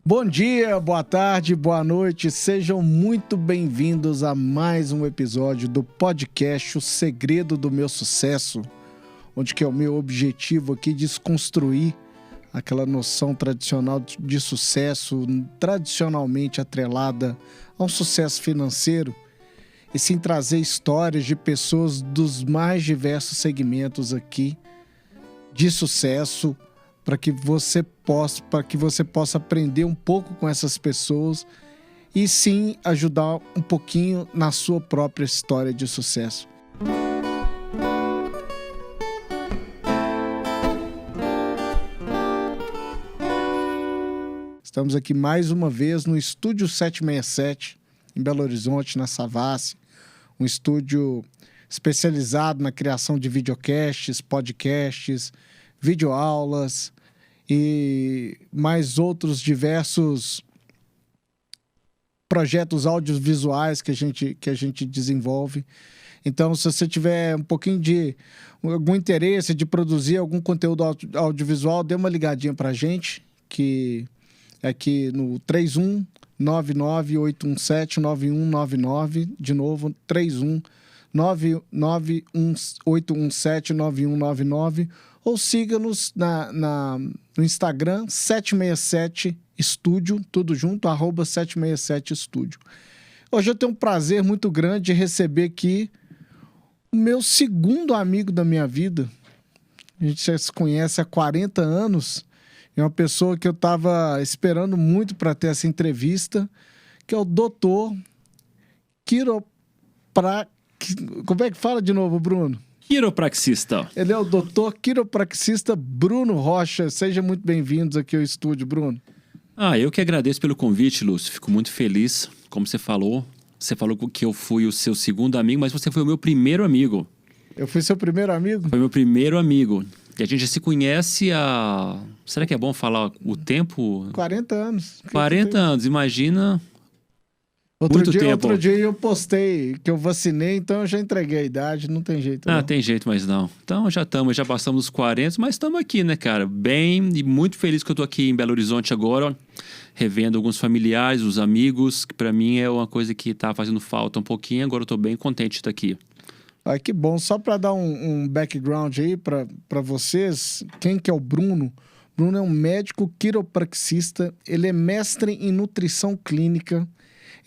Bom dia, boa tarde, boa noite, sejam muito bem-vindos a mais um episódio do podcast O Segredo do Meu Sucesso, onde que é o meu objetivo aqui desconstruir aquela noção tradicional de sucesso, tradicionalmente atrelada a um sucesso financeiro, e sim trazer histórias de pessoas dos mais diversos segmentos aqui de sucesso, para que você possa aprender um pouco com essas pessoas e sim ajudar um pouquinho na sua própria história de sucesso. Estamos aqui mais uma vez no Estúdio 767, em Belo Horizonte, na Savassi, um estúdio especializado na criação de videocasts, podcasts, videoaulas e mais outros diversos projetos audiovisuais que a gente desenvolve. Então, se você tiver um pouquinho de algum interesse de produzir algum conteúdo audiovisual, dê uma ligadinha para a gente, que é aqui no 3199-817-9199, de novo, 3199-817-9199, ou siga-nos no Instagram, 767 Estúdio, tudo junto, @767 Estúdio. Hoje eu tenho um prazer muito grande de receber aqui o meu segundo amigo da minha vida. A gente já se conhece há 40 anos. É uma pessoa que eu estava esperando muito para ter essa entrevista, que é o doutor Como é que fala de novo, Bruno? Quiropraxista. Ele é o doutor quiropraxista Bruno Rocha. Sejam muito bem-vindos aqui ao estúdio, Bruno. Eu que agradeço pelo convite, Lúcio. Fico muito feliz. Como você falou que eu fui o seu segundo amigo, mas você foi o meu primeiro amigo. Eu fui seu primeiro amigo? Foi meu primeiro amigo. E a gente já se conhece há... Será que é bom falar o tempo? 40 anos. 40 anos, imagina... Outro dia eu postei que eu vacinei, então eu já entreguei a idade, não tem jeito. Não. Tem jeito, mas não. Então já passamos os 40, mas estamos aqui, né, cara? Bem e muito feliz que eu tô aqui em Belo Horizonte agora, revendo alguns familiares, os amigos, que pra mim é uma coisa que tá fazendo falta um pouquinho, agora eu tô bem contente de estar aqui. Que bom. Só para dar um background aí para vocês, quem que é o Bruno? Bruno é um médico quiropraxista, ele é mestre em nutrição clínica,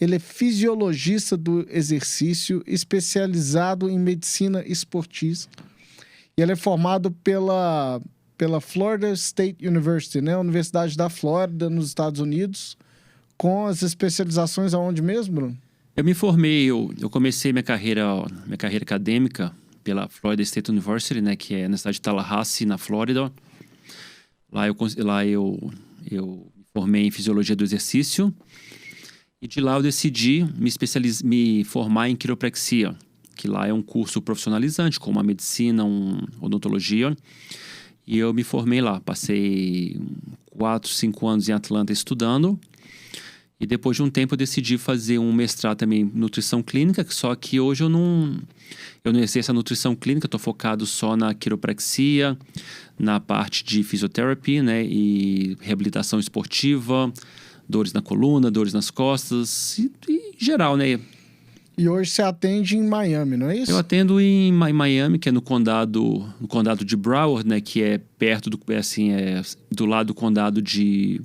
ele é fisiologista do exercício, especializado em medicina esportiva. E ele é formado pela Florida State University, né? Universidade da Flórida, nos Estados Unidos, com as especializações aonde mesmo, Bruno? Eu me formei, eu comecei minha carreira acadêmica pela Florida State University, né? Que é na cidade de Tallahassee, na Flórida. Lá eu me formei em fisiologia do exercício. E de lá eu decidi me formar em quiropraxia, que lá é um curso profissionalizante, como a medicina, odontologia. E eu me formei lá. Passei 4, 5 anos em Atlanta estudando. E depois de um tempo eu decidi fazer um mestrado também em nutrição clínica, só que hoje eu não exerço a nutrição clínica, estou focado só na quiropraxia, na parte de fisioterapia, né, e reabilitação esportiva, dores na coluna, dores nas costas, e geral, né? E hoje você atende em Miami, não é isso? Eu atendo em Miami, que é no condado de Broward, né? Que é perto do lado do condado de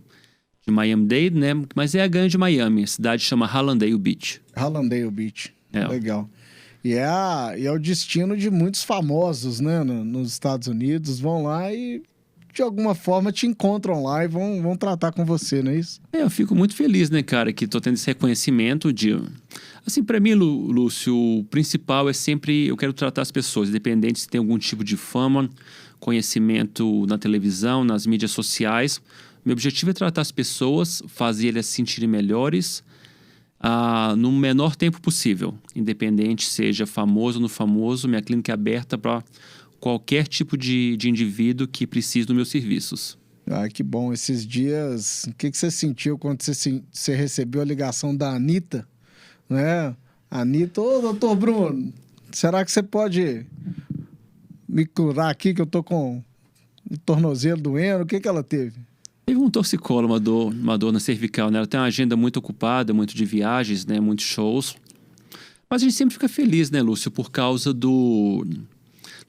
Miami-Dade, né? Mas é a grande Miami, a cidade chama Hallandale Beach. Hallandale Beach, legal. E é o destino de muitos famosos, né? Nos Estados Unidos, vão lá e de alguma forma te encontram lá e vão tratar com você, não é isso? Eu fico muito feliz, né, cara, que tô tendo esse reconhecimento de... Assim, pra mim, Lúcio, o principal é sempre... Eu quero tratar as pessoas, independente se tem algum tipo de fama, conhecimento na televisão, nas mídias sociais. Meu objetivo é tratar as pessoas, fazer elas se sentirem melhores no menor tempo possível. Independente seja famoso ou não famoso, minha clínica é aberta para qualquer tipo de indivíduo que precise dos meus serviços. Que bom. Esses dias, o que você sentiu quando você recebeu a ligação da Anitta, né? Anitta, doutor Bruno, será que você pode me curar aqui que eu tô com o tornozelo doendo? O que ela teve? Teve um torcicolo, uma dor na cervical, né? Ela tem uma agenda muito ocupada, muito de viagens, né? Muitos shows. Mas a gente sempre fica feliz, né, Lúcio, por causa do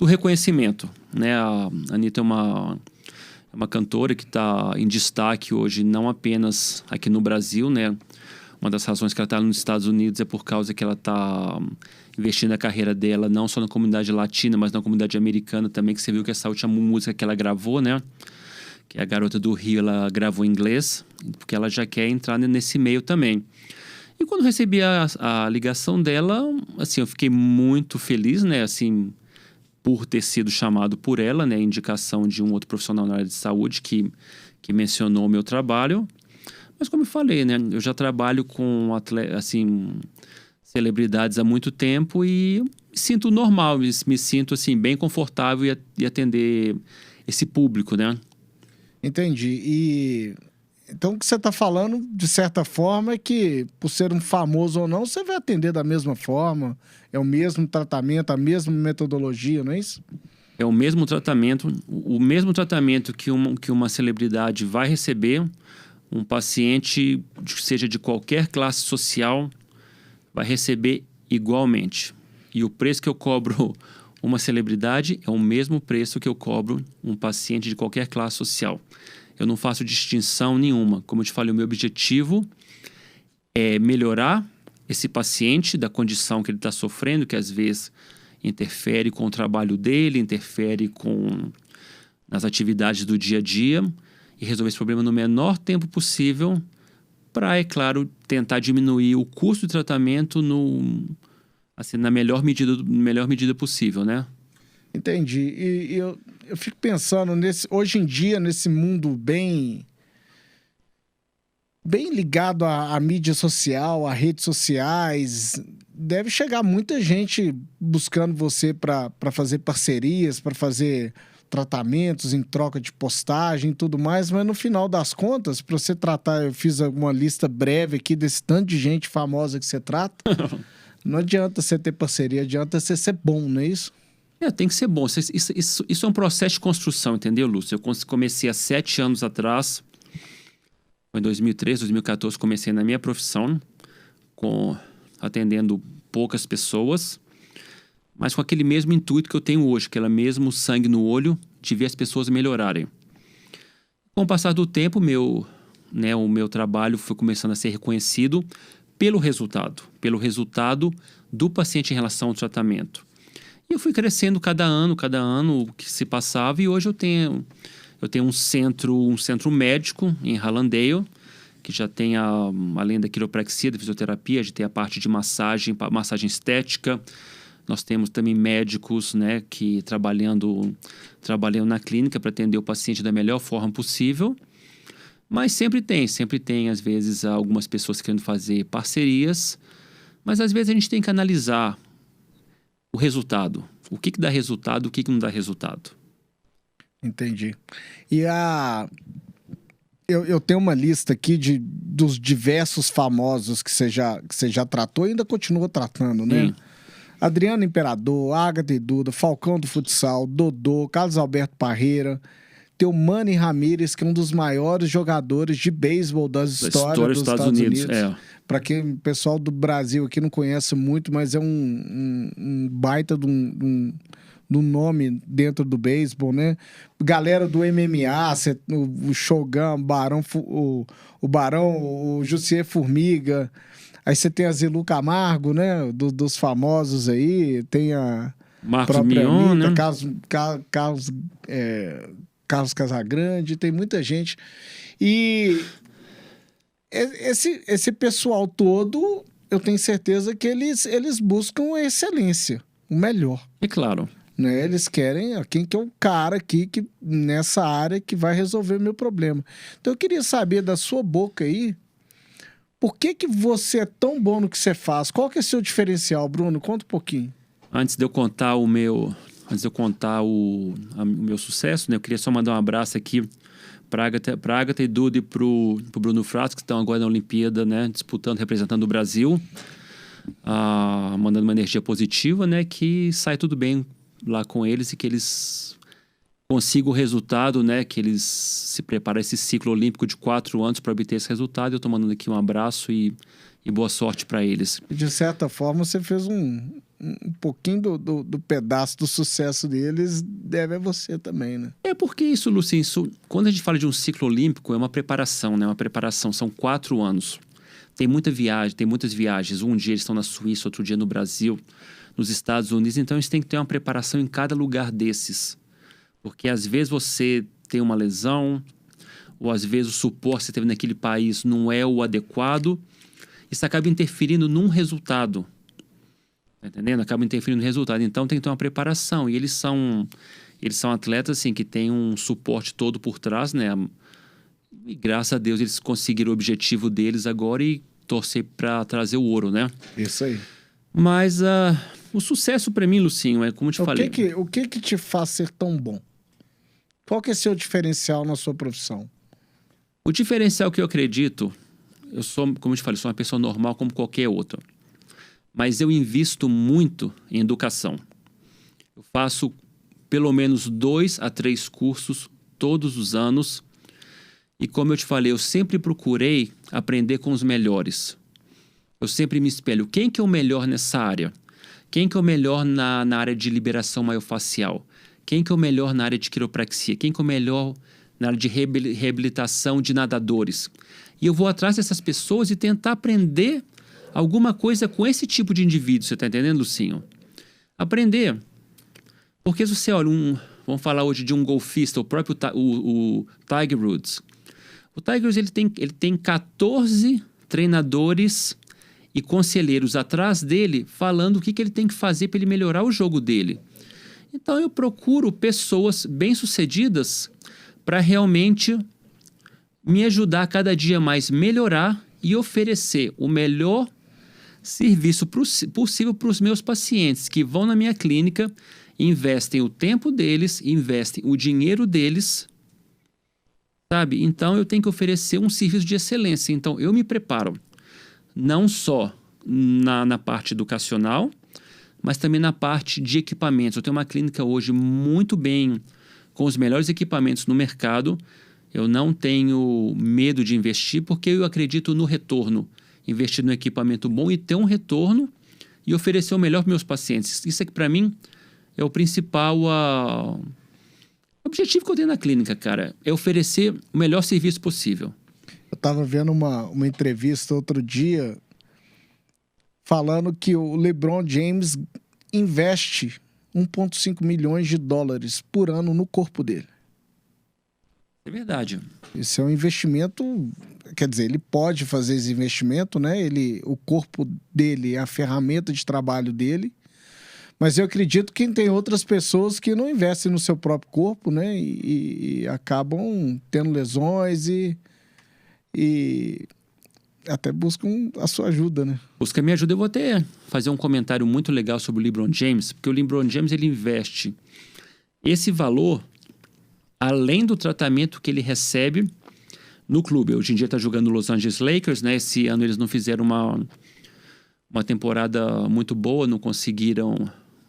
reconhecimento, né? A Anitta é uma cantora que está em destaque hoje, não apenas aqui no Brasil, né? Uma das razões que ela está nos Estados Unidos é por causa que ela está investindo a carreira dela não só na comunidade latina, mas na comunidade americana também, que você viu que essa última música que ela gravou, né? Que é a Garota do Rio, ela gravou em inglês, porque ela já quer entrar nesse meio também. E quando recebi a ligação dela, assim, eu fiquei muito feliz, né? Assim, por ter sido chamado por ela, né? Indicação de um outro profissional na área de saúde que mencionou o meu trabalho. Mas como eu falei, né? Eu já trabalho com assim, celebridades há muito tempo e me sinto normal, me sinto assim, bem confortável e atender esse público, né? Entendi. Então, o que você está falando, de certa forma, é que, por ser um famoso ou não, você vai atender da mesma forma, é o mesmo tratamento, a mesma metodologia, não é isso? É o mesmo tratamento que uma celebridade vai receber, um paciente, seja de qualquer classe social, vai receber igualmente. E o preço que eu cobro uma celebridade é o mesmo preço que eu cobro um paciente de qualquer classe social. Eu não faço distinção nenhuma. Como eu te falei, o meu objetivo é melhorar esse paciente da condição que ele está sofrendo, que às vezes interfere com o trabalho dele, interfere nas atividades do dia a dia, e resolver esse problema no menor tempo possível para, é claro, tentar diminuir o custo do tratamento na melhor medida possível, né? Entendi. E eu fico pensando, hoje em dia, nesse mundo bem ligado à mídia social, a redes sociais, deve chegar muita gente buscando você para fazer parcerias, para fazer tratamentos em troca de postagem e tudo mais, mas no final das contas, para você tratar, eu fiz uma lista breve aqui desse tanto de gente famosa que você trata, não adianta você ter parceria, adianta você ser bom, não é isso? Tem que ser bom. Isso é um processo de construção, entendeu, Lúcio? Eu comecei há 7 anos atrás, em 2013, 2014, comecei na minha profissão, atendendo poucas pessoas, mas com aquele mesmo intuito que eu tenho hoje, aquele mesmo sangue no olho de ver as pessoas melhorarem. Com o passar do tempo, o meu trabalho foi começando a ser reconhecido pelo resultado do paciente em relação ao tratamento. E eu fui crescendo cada ano que se passava, e hoje eu tenho um centro médico em Hallandale, que já tem, além da quiropraxia, da fisioterapia, a gente tem a parte de massagem estética. Nós temos também médicos, né, que trabalhando na clínica para atender o paciente da melhor forma possível. Mas sempre tem, às vezes, algumas pessoas querendo fazer parcerias, mas às vezes a gente tem que analisar o resultado. O que dá resultado, o que não dá resultado. Entendi. E eu tenho uma lista aqui dos diversos famosos que você já tratou e ainda continua tratando, né? Sim. Adriano Imperador, Agatha e Duda, Falcão do Futsal, Dodô, Carlos Alberto Parreira, tem o Manny Ramírez, que é um dos maiores jogadores de beisebol da história dos Estados Unidos. Para quem o pessoal do Brasil aqui não conhece muito, mas é um baita de um nome dentro do beisebol, né? Galera do MMA, o Shogun, o Barão, o Jussier Formiga. Aí você tem a Zilu Camargo, né? Dos famosos aí. Tem a Marcos Mion, né? Carlos Casagrande, tem muita gente. E esse pessoal todo, eu tenho certeza que eles buscam a excelência, o melhor. É claro. Né? Eles querem quem que é o cara aqui nessa área que vai resolver o meu problema. Então eu queria saber da sua boca aí, por que você é tão bom no que você faz? Qual que é o seu diferencial, Bruno? Conta um pouquinho. Antes de eu contar o meu sucesso, né? Eu queria só mandar um abraço aqui para Agatha e Duda e pro Bruno Frasco, que estão agora na Olimpíada, né? Disputando, representando o Brasil. Mandando uma energia positiva, né? Que sai tudo bem lá com eles e que eles consiga o resultado, né? Que eles se preparam esse ciclo olímpico de 4 anos para obter esse resultado. Eu estou mandando aqui um abraço e boa sorte para eles. De certa forma, você fez um pouquinho do pedaço do sucesso deles, deve a você também, né? É porque isso, Lucinho, quando a gente fala de um ciclo olímpico, é uma preparação, né? Uma preparação, são 4 anos. Tem muitas viagens. Um dia eles estão na Suíça, outro dia no Brasil, nos Estados Unidos. Então, eles têm que ter uma preparação em cada lugar desses. Porque às vezes você tem uma lesão, ou às vezes o suporte que você teve naquele país não é o adequado. Isso acaba interferindo num resultado. Tá entendendo? Acaba interferindo no resultado. Então tem que ter uma preparação. E eles são atletas assim, que têm um suporte todo por trás, né? E graças a Deus eles conseguiram o objetivo deles agora e torcer para trazer o ouro, né? Isso aí. Mas o sucesso para mim, Lucinho, é como eu te falei. O que te faz ser tão bom? Qual que é seu diferencial na sua profissão? O diferencial que eu acredito, eu sou, como eu te falei, sou uma pessoa normal como qualquer outra. Mas eu invisto muito em educação. Eu faço pelo menos 2 a 3 cursos todos os anos. E como eu te falei, eu sempre procurei aprender com os melhores. Eu sempre me espelho. Quem que é o melhor nessa área? Quem que é o melhor na área de liberação maiofacial? Quem que é o melhor na área de quiropraxia? Quem que é o melhor na área de reabilitação de nadadores? E eu vou atrás dessas pessoas e tentar aprender alguma coisa com esse tipo de indivíduo. Você está entendendo, Lucinho? Aprender. Porque se você olha, vamos falar hoje de um golfista, o próprio o Tiger Woods. O Tiger Woods ele tem 14 treinadores e conselheiros atrás dele falando o que ele tem que fazer para ele melhorar o jogo dele. Então eu procuro pessoas bem-sucedidas para realmente me ajudar a cada dia mais melhorar e oferecer o melhor serviço possível para os meus pacientes que vão na minha clínica, investem o tempo deles, investem o dinheiro deles, sabe? Então eu tenho que oferecer um serviço de excelência. Então eu me preparo não só na parte educacional, mas também na parte de equipamentos. Eu tenho uma clínica hoje muito bem, com os melhores equipamentos no mercado. Eu não tenho medo de investir, porque eu acredito no retorno. Investir no equipamento bom e ter um retorno e oferecer o melhor para meus pacientes. Isso aqui, para mim, é o principal objetivo que eu tenho na clínica, cara. É oferecer o melhor serviço possível. Eu estava vendo uma entrevista outro dia falando que o LeBron James investe 1,5 milhões de dólares por ano no corpo dele. É verdade. Esse é um investimento, quer dizer, ele pode fazer esse investimento, né? O corpo dele é a ferramenta de trabalho dele, mas eu acredito que tem outras pessoas que não investem no seu próprio corpo, né? E acabam tendo lesões e até buscam a sua ajuda, né? Busca a minha ajuda. Eu vou até fazer um comentário muito legal sobre o LeBron James, porque o LeBron James ele investe esse valor além do tratamento que ele recebe no clube. Hoje em dia está jogando no Los Angeles Lakers, né? Esse ano eles não fizeram uma temporada muito boa, não conseguiram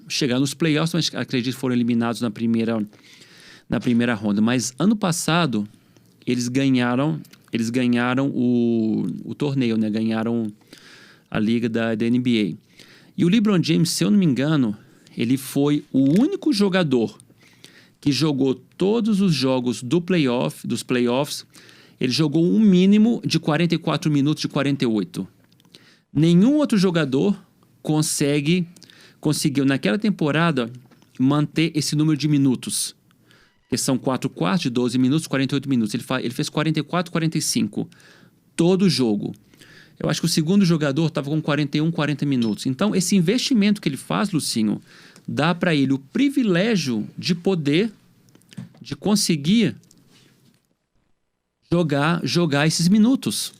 chegar nos playoffs, mas acredito que foram eliminados na primeira ronda. Mas ano passado eles ganharam o torneio, né? Ganharam a liga da NBA. E o LeBron James, se eu não me engano, ele foi o único jogador que jogou todos os jogos dos playoffs. Ele jogou um mínimo de 44 minutos de 48. Nenhum outro jogador conseguiu naquela temporada manter esse número de minutos. Que são 4 quartos de 12 minutos, 48 minutos. Ele fez 44, 45. Todo jogo. Eu acho que o segundo jogador estava com 41, 40 minutos. Então, esse investimento que ele faz, Lucinho, dá para ele o privilégio de poder, de conseguir jogar esses minutos.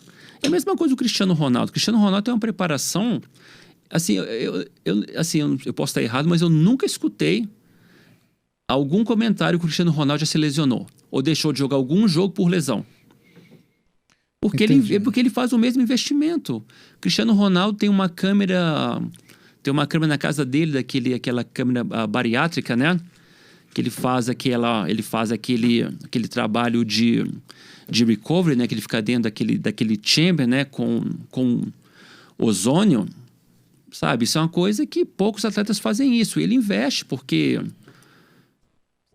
É a mesma coisa do Cristiano Ronaldo. O Cristiano Ronaldo tem uma preparação... Assim, eu posso estar errado, mas eu nunca escutei algum comentário que o Cristiano Ronaldo já se lesionou ou deixou de jogar algum jogo por lesão. Porque ele faz o mesmo investimento. O Cristiano Ronaldo tem uma câmera na casa dele, aquela câmera bariátrica, né? que ele faz aquele trabalho de recovery, né? Que ele fica dentro daquele chamber, né? Com ozônio, sabe? Isso é uma coisa que poucos atletas fazem isso. Ele investe porque,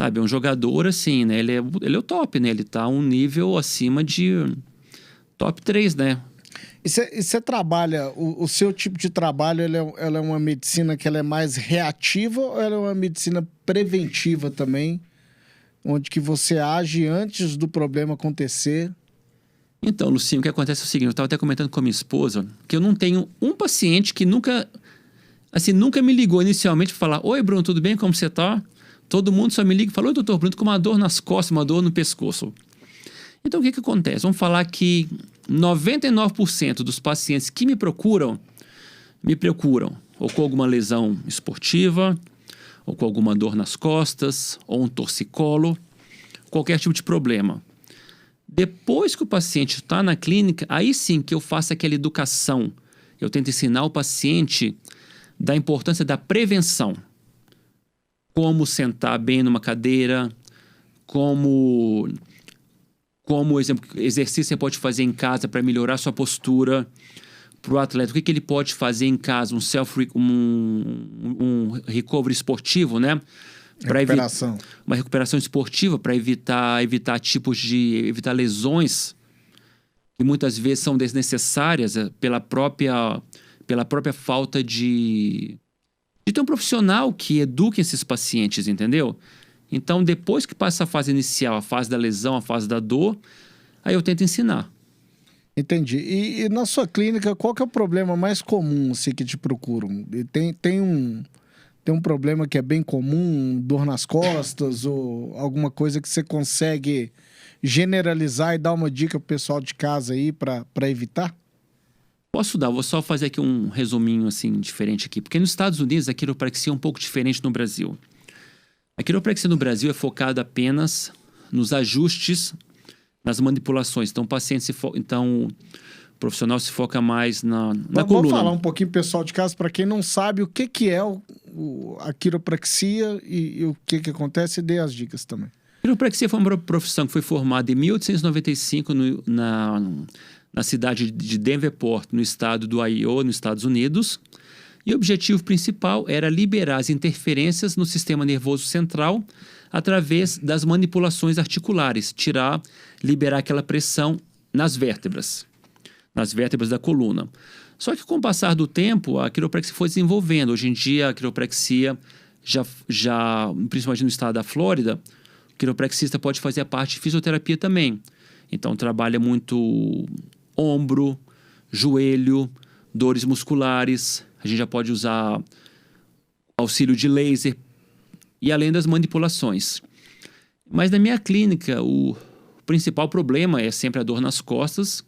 sabe, é um jogador assim, né? Ele é o top, né? Ele tá um nível acima de top 3, né? E você trabalha, o seu tipo de trabalho, ela é uma medicina que ela é mais reativa ou ela é uma medicina preventiva também, onde que você age antes do problema acontecer? Então, Lucinho, o que acontece é o seguinte, eu estava até comentando com a minha esposa, que eu não tenho um paciente que nunca me ligou inicialmente para falar: oi, Bruno, tudo bem? Como você tá? Todo mundo só me liga e fala: oi, doutor Bruno, tô com uma dor nas costas, uma dor no pescoço. Então, o que acontece? Vamos falar que 99% dos pacientes que me procuram ou com alguma lesão esportiva, ou com alguma dor nas costas, ou um torcicolo, qualquer tipo de problema. Depois que o paciente está na clínica, aí sim que eu faço aquela educação. Eu tento ensinar o paciente da importância da prevenção. Como sentar bem numa cadeira, como exercício você pode fazer em casa para melhorar sua postura. Para o atleta, o que ele pode fazer em casa? Um recovery esportivo, né? Recuperação. Uma recuperação esportiva para evitar lesões que muitas vezes são desnecessárias pela própria falta de ter um profissional que eduque esses pacientes, entendeu? Então, depois que passa a fase inicial, a fase da lesão, a fase da dor, aí eu tento ensinar. Entendi. E na sua clínica, qual que é o problema mais comum assim, que te procuram? Tem um problema que é bem comum, dor nas costas ou alguma coisa que você consegue generalizar e dar uma dica pro pessoal de casa aí para evitar? Posso dar, vou só fazer aqui um resuminho assim diferente aqui, porque nos Estados Unidos a quiropraxia é um pouco diferente no Brasil. A quiropraxia no Brasil é focada apenas nos ajustes, nas manipulações. Então, o profissional se foca mais na coluna. Vamos falar um pouquinho, pessoal de casa, para quem não sabe o que é a quiropraxia e o que acontece, dê as dicas também. A quiropraxia foi uma profissão que foi formada em 1895 na cidade de Davenport, no estado do Ohio, nos Estados Unidos. E o objetivo principal era liberar as interferências no sistema nervoso central através das manipulações articulares, liberar aquela pressão nas vértebras da coluna. Só que com o passar do tempo, a quiropraxia foi desenvolvendo. Hoje em dia, a quiropraxia, principalmente no estado da Flórida, o quiropraxista pode fazer a parte de fisioterapia também. Então, trabalha muito ombro, joelho, dores musculares. A gente já pode usar auxílio de laser e além das manipulações. Mas na minha clínica, o principal problema é sempre a dor nas costas,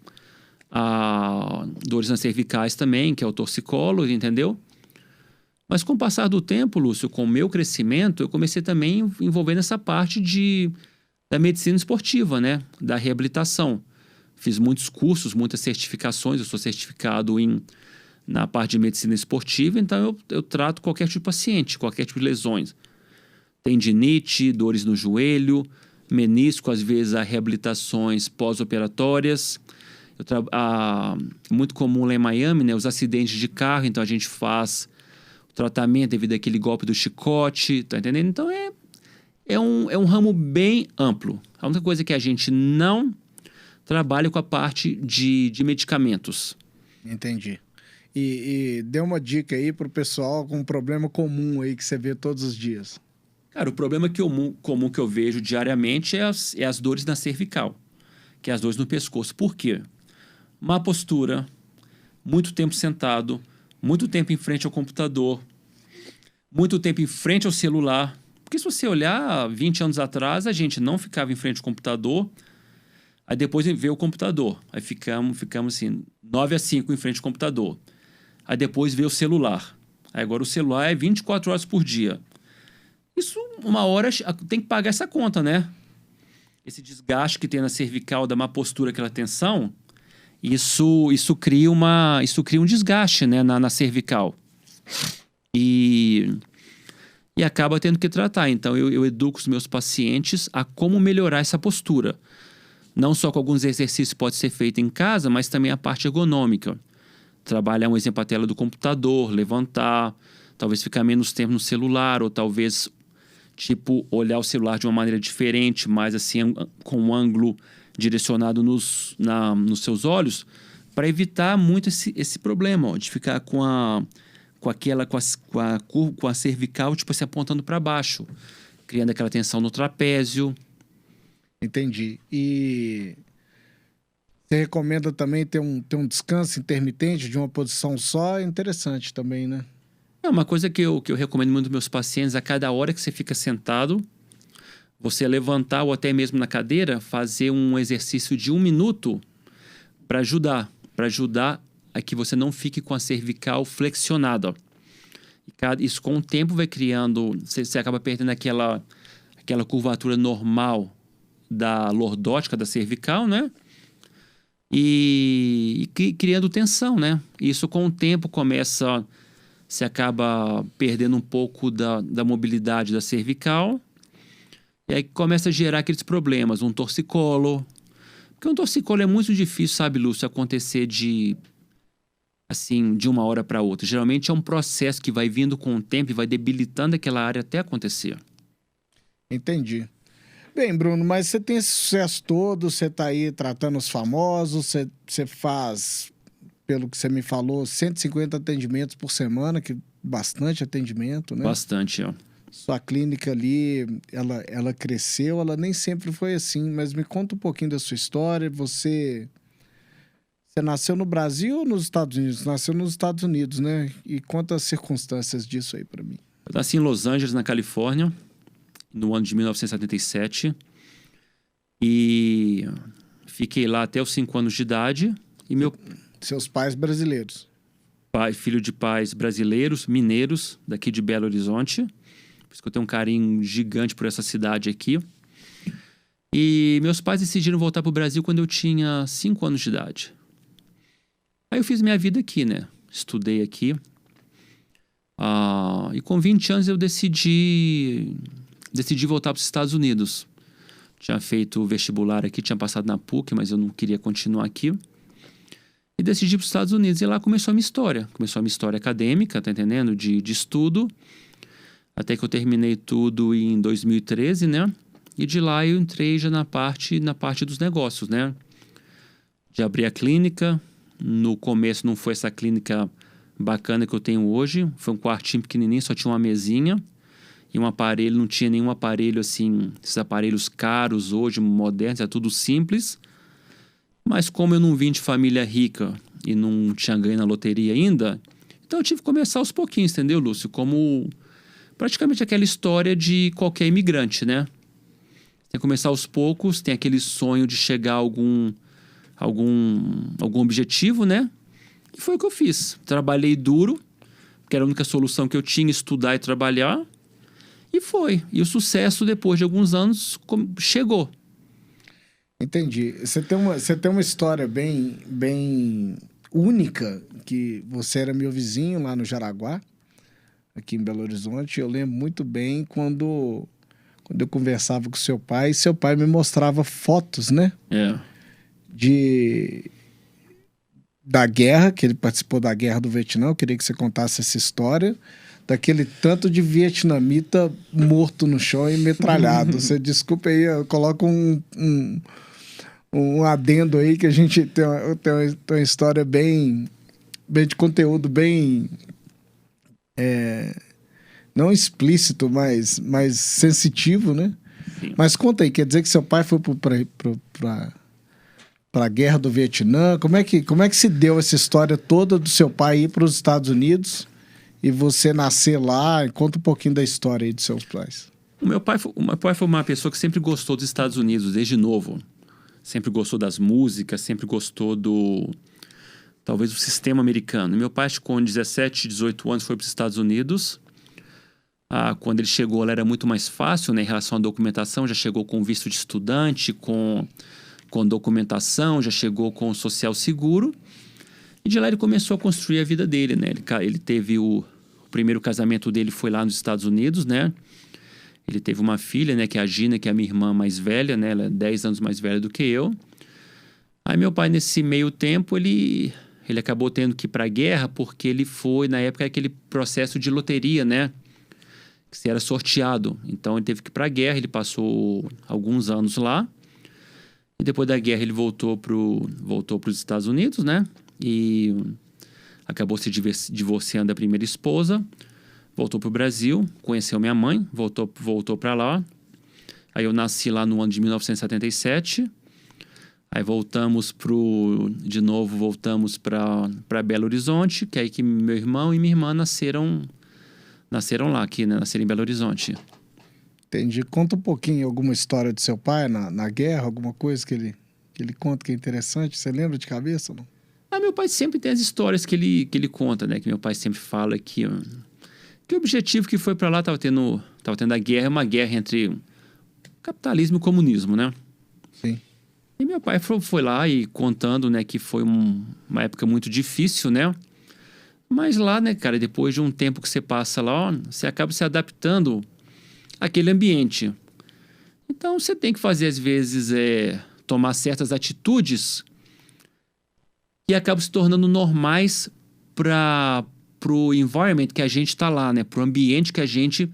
dores nas cervicais também, que é o torcicolo, entendeu? Mas com o passar do tempo, Lúcio, com o meu crescimento, eu comecei também a envolver nessa parte da medicina esportiva, né? Da reabilitação. Fiz muitos cursos, muitas certificações, eu sou certificado na parte de medicina esportiva, então eu trato qualquer tipo de paciente, qualquer tipo de lesões. Tendinite, dores no joelho, menisco, às vezes há reabilitações pós-operatórias. Muito comum lá em Miami, né, os acidentes de carro, então a gente faz o tratamento devido àquele golpe do chicote, tá entendendo? Então é um ramo bem amplo. A única coisa que a gente não trabalha com a parte de medicamentos. Entendi. E dê uma dica aí pro pessoal com um problema comum aí que você vê todos os dias. Cara, o problema comum que eu vejo diariamente é as dores na cervical, que é as dores no pescoço. Por quê? Má postura, muito tempo sentado, muito tempo em frente ao computador, muito tempo em frente ao celular. Porque se você olhar 20 anos atrás, a gente não ficava em frente ao computador, aí depois vê o computador. Aí ficamos assim, 9-5 em frente ao computador. Aí depois vê o celular. Aí agora o celular é 24 horas por dia. Isso, uma hora, tem que pagar essa conta, né? Esse desgaste que tem na cervical, da má postura, aquela tensão, isso cria um desgaste, né, na cervical. E e acaba tendo que tratar. Então, eu educo os meus pacientes a como melhorar essa postura. Não só com alguns exercícios que pode ser feito em casa, mas também a parte ergonômica. Trabalhar, um exemplo, a tela do computador, levantar, talvez ficar menos tempo no celular, ou talvez, tipo, olhar o celular de uma maneira diferente, mais assim, com um ângulo direcionado nos seus olhos, para evitar muito esse problema, ó, de ficar com a cervical, tipo assim, apontando para baixo, criando aquela tensão no trapézio. Entendi. E você recomenda também ter um descanso intermitente de uma posição só? É interessante também, né? É uma coisa que eu recomendo muito aos meus pacientes: a cada hora que você fica sentado, você levantar ou até mesmo na cadeira, fazer um exercício de 1 minuto para ajudar a que você não fique com a cervical flexionada. Isso com o tempo vai criando, você acaba perdendo aquela curvatura normal da lordótica, da cervical, né? E criando tensão, né? Isso com o tempo você acaba perdendo um pouco da mobilidade da cervical, e aí começa a gerar aqueles problemas, um torcicolo. Porque um torcicolo é muito difícil, sabe, Lúcio, acontecer de uma hora para outra. Geralmente é um processo que vai vindo com o tempo e vai debilitando aquela área até acontecer. Entendi. Bem, Bruno, mas você tem esse sucesso todo, você está aí tratando os famosos, você faz, pelo que você me falou, 150 atendimentos por semana, que bastante atendimento, né? Bastante, ó. Sua clínica ali, ela cresceu, ela nem sempre foi assim, mas me conta um pouquinho da sua história. Você nasceu no Brasil ou nos Estados Unidos? Nasceu nos Estados Unidos, né? E conta as circunstâncias disso aí para mim. Eu nasci em Los Angeles, na Califórnia, no ano de 1977, e fiquei lá até os 5 anos de idade. E Seus pais brasileiros? Filho de pais brasileiros, mineiros, daqui de Belo Horizonte. Por isso que eu tenho um carinho gigante por essa cidade aqui. E meus pais decidiram voltar para o Brasil quando eu tinha 5 anos de idade. Aí eu fiz minha vida aqui, né? Estudei aqui. E com 20 anos eu decidi voltar para os Estados Unidos. Tinha feito o vestibular aqui, tinha passado na PUC, mas eu não queria continuar aqui. E decidi ir para os Estados Unidos. E lá começou a minha história. Começou a minha história acadêmica, tá entendendo? De estudo. Até que eu terminei tudo em 2013, né? E de lá eu entrei já na parte dos negócios, né? De abrir a clínica. No começo não foi essa clínica bacana que eu tenho hoje. Foi um quartinho pequenininho, só tinha uma mesinha. E um aparelho, não tinha nenhum aparelho assim, esses aparelhos caros hoje, modernos, é tudo simples. Mas como eu não vim de família rica e não tinha ganho na loteria ainda, então eu tive que começar aos pouquinhos, entendeu, Lúcio? Como praticamente aquela história de qualquer imigrante, né? Tem que começar aos poucos, tem aquele sonho de chegar a algum objetivo, né? E foi o que eu fiz. Trabalhei duro, que era a única solução que eu tinha, estudar e trabalhar. E foi. E o sucesso, depois de alguns anos, chegou. Entendi. Você tem uma história bem única, que você era meu vizinho lá no Jaraguá, aqui em Belo Horizonte. Eu lembro muito bem quando eu conversava com seu pai me mostrava fotos, né? Da guerra, que ele participou da guerra do Vietnã. Eu queria que você contasse essa história, daquele tanto de vietnamita morto no chão e metralhado. Você desculpa aí, eu coloco um adendo aí, que a gente tem uma história bem de conteúdo, bem não explícito, mas sensitivo, né? Sim. Mas conta aí, quer dizer que seu pai foi para a guerra do Vietnã? Como é que se deu essa história toda do seu pai ir para os Estados Unidos e você nascer lá? Conta um pouquinho da história aí dos seus pais. O meu pai foi uma pessoa que sempre gostou dos Estados Unidos, desde novo. Sempre gostou das músicas, sempre gostou talvez do sistema americano. Meu pai, com 17, 18 anos, foi para os Estados Unidos. Quando ele chegou, lá era muito mais fácil, né, em relação à documentação. Já chegou com visto de estudante, com documentação, já chegou com social seguro. E de lá ele começou a construir a vida dele, né? Ele teve o O primeiro casamento dele foi lá nos Estados Unidos, né? Ele teve uma filha, né? Que é a Gina, que é a minha irmã mais velha, né? Ela é 10 anos mais velha do que eu. Aí meu pai, nesse meio tempo, ele acabou tendo que ir para a guerra porque ele foi, na época, aquele processo de loteria, né? Que se era sorteado. Então, ele teve que ir para a guerra. Ele passou alguns anos lá. E depois da guerra, ele voltou para os Estados Unidos, né? E acabou se divorciando da primeira esposa. Voltou para o Brasil. Conheceu minha mãe. Voltou para lá. Aí, eu nasci lá no ano de 1977. Aí voltamos para Belo Horizonte, que é aí que meu irmão e minha irmã nasceram lá aqui, né? Nasceram em Belo Horizonte. Entendi. Conta um pouquinho alguma história do seu pai na guerra, alguma coisa que ele conta que é interessante. Você lembra de cabeça ou não? Meu pai sempre tem as histórias que ele conta, né? Que meu pai sempre fala que o objetivo que foi para lá estava tendo a guerra, uma guerra entre capitalismo e comunismo, né? Sim. E meu pai foi lá e contando, né, que foi uma época muito difícil, né? Mas lá, né, cara, depois de um tempo que você passa lá, você acaba se adaptando àquele ambiente. Então, você tem que fazer, às vezes, tomar certas atitudes que acabam se tornando normais para o environment que a gente está lá, né? Para o ambiente que a gente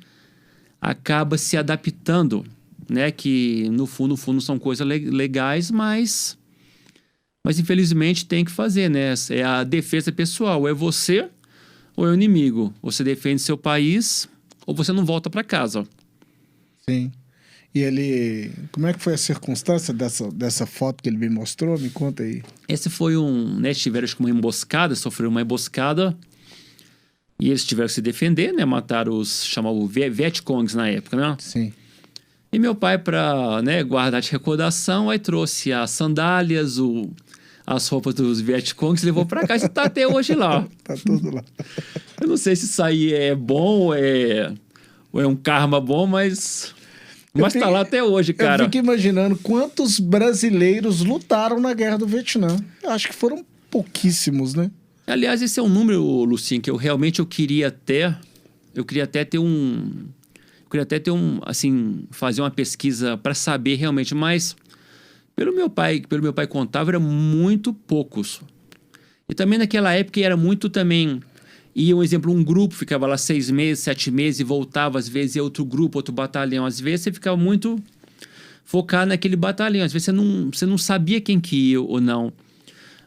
acaba se adaptando. Né, que no fundo são coisas legais, mas infelizmente tem que fazer, né? É a defesa pessoal, ou é você ou é o inimigo. Você defende seu país ou você não volta para casa. Sim. E ele... Como é que foi a circunstância dessa foto que ele me mostrou? Me conta aí. Esse foi né, tiveram acho que uma emboscada, sofreram uma emboscada e eles tiveram que se defender, né? Mataram chamavam Vietcongs na época, né? Sim. E meu pai, para, né, guardar de recordação, aí trouxe as sandálias, as roupas dos Vietcongs, levou para casa e tá até hoje lá. Tá tudo lá. Eu não sei se isso aí é bom ou é um karma bom, mas tá lá até hoje, cara. Eu fico imaginando quantos brasileiros lutaram na Guerra do Vietnã. Eu acho que foram pouquíssimos, né? Aliás, esse é um número, Lucinho, que eu queria até assim, fazer uma pesquisa para saber realmente, mas pelo meu pai contava, eram muito poucos. E também naquela época era muito também, ia um exemplo, um grupo ficava lá 6 meses, 7 meses e voltava, às vezes ia outro grupo, outro batalhão, às vezes você ficava muito focado naquele batalhão, às vezes você não sabia quem que ia ou não.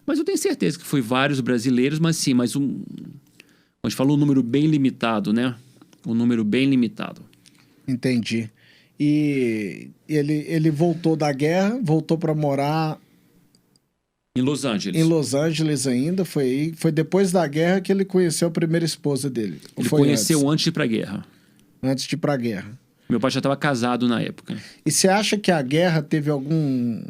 Mas eu tenho certeza que foi vários brasileiros, mas sim, a gente falou um número bem limitado, né? Um número bem limitado. Entendi. E ele voltou da guerra, voltou para morar... Em Los Angeles. Em Los Angeles ainda, foi depois da guerra que ele conheceu a primeira esposa dele. Ele conheceu antes de ir para a guerra. Antes de ir para a guerra. Meu pai já estava casado na época. E você acha que a guerra teve alguma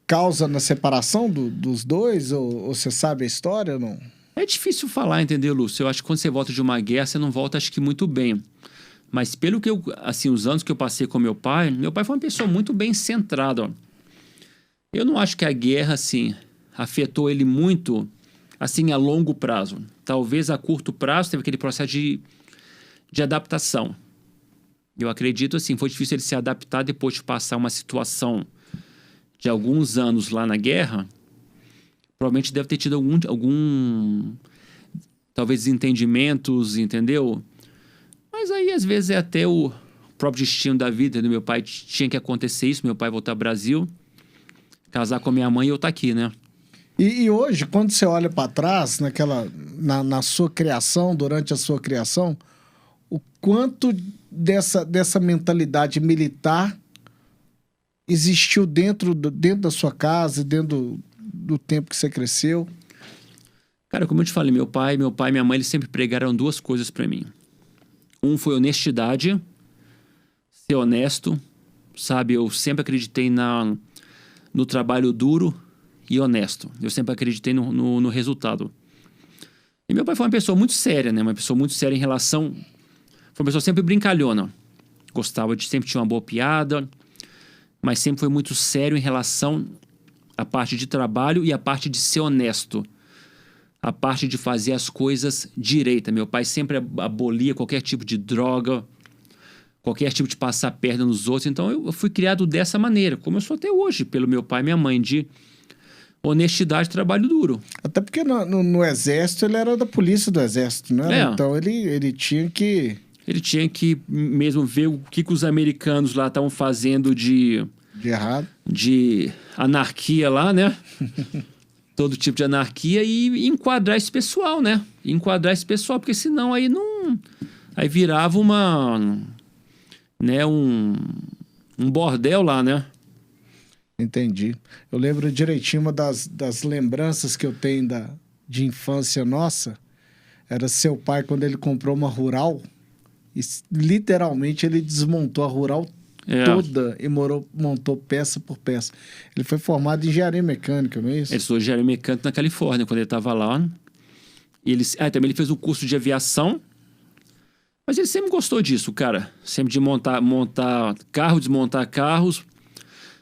causa na separação dos dois? Ou você sabe a história ou não? É difícil falar, entendeu, Lúcio? Eu acho que quando você volta de uma guerra, você não volta, acho que muito bem. Mas pelo que os anos que eu passei com meu pai foi uma pessoa muito bem centrada. Ó. Eu não acho que a guerra, assim, afetou ele muito, assim, a longo prazo. Talvez a curto prazo teve aquele processo de adaptação. Eu acredito, assim, foi difícil ele se adaptar depois de passar uma situação de alguns anos lá na guerra. Provavelmente deve ter tido algum talvez desentendimentos, entendeu? Mas aí, às vezes, é até o próprio destino da vida do meu pai. Tinha que acontecer isso, meu pai voltar ao Brasil, casar com a minha mãe e eu estar aqui, né? E hoje, quando você olha para trás, na sua criação, durante a sua criação, o quanto dessa mentalidade militar existiu dentro da sua casa, dentro do tempo que você cresceu? Cara, como eu te falei, meu pai e minha mãe, eles sempre pregaram 2 coisas para mim. Um foi honestidade, ser honesto, sabe? Eu sempre acreditei no trabalho duro e honesto. Eu sempre acreditei no resultado. E meu pai foi uma pessoa muito séria, né? Uma pessoa muito séria em relação... Foi uma pessoa sempre brincalhona. Sempre tinha uma boa piada, mas sempre foi muito sério em relação à parte de trabalho e à parte de ser honesto. a parte de fazer as coisas direita. Meu pai sempre abolia qualquer tipo de droga, qualquer tipo de passar perna nos outros. Então, eu fui criado dessa maneira, como eu sou até hoje, pelo meu pai e minha mãe, de honestidade e trabalho duro. Até porque no Exército ele era da polícia do Exército, né? Então ele tinha que... Ele tinha que mesmo ver o que os americanos lá estavam fazendo de errado. De anarquia lá, né? Todo tipo de anarquia e enquadrar esse pessoal, né? Enquadrar esse pessoal, porque senão aí não... Aí virava né, um bordel lá, né? Entendi. Eu lembro direitinho uma das lembranças que eu tenho de infância nossa, era seu pai quando ele comprou uma Rural, e literalmente ele desmontou a Rural toda e montou peça por peça. Ele foi formado em engenharia mecânica, não é isso? Ele estudou engenharia mecânica na Califórnia, quando ele estava lá. Também ele fez um curso de aviação, mas ele sempre gostou disso, cara. Sempre de montar carro, desmontar carros.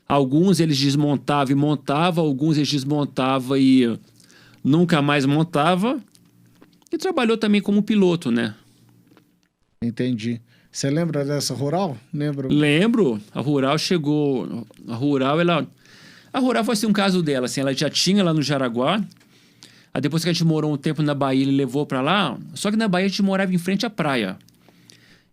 Alguns eles desmontavam e montavam, alguns eles desmontavam e nunca mais montava. E trabalhou também como piloto, né? Entendi. Você lembra dessa Rural? Lembro. A Rural chegou... A Rural foi assim um caso dela. Assim, ela já tinha lá no Jaraguá. Aí depois que a gente morou um tempo na Bahia, ele levou pra lá. Só que na Bahia a gente morava em frente à praia.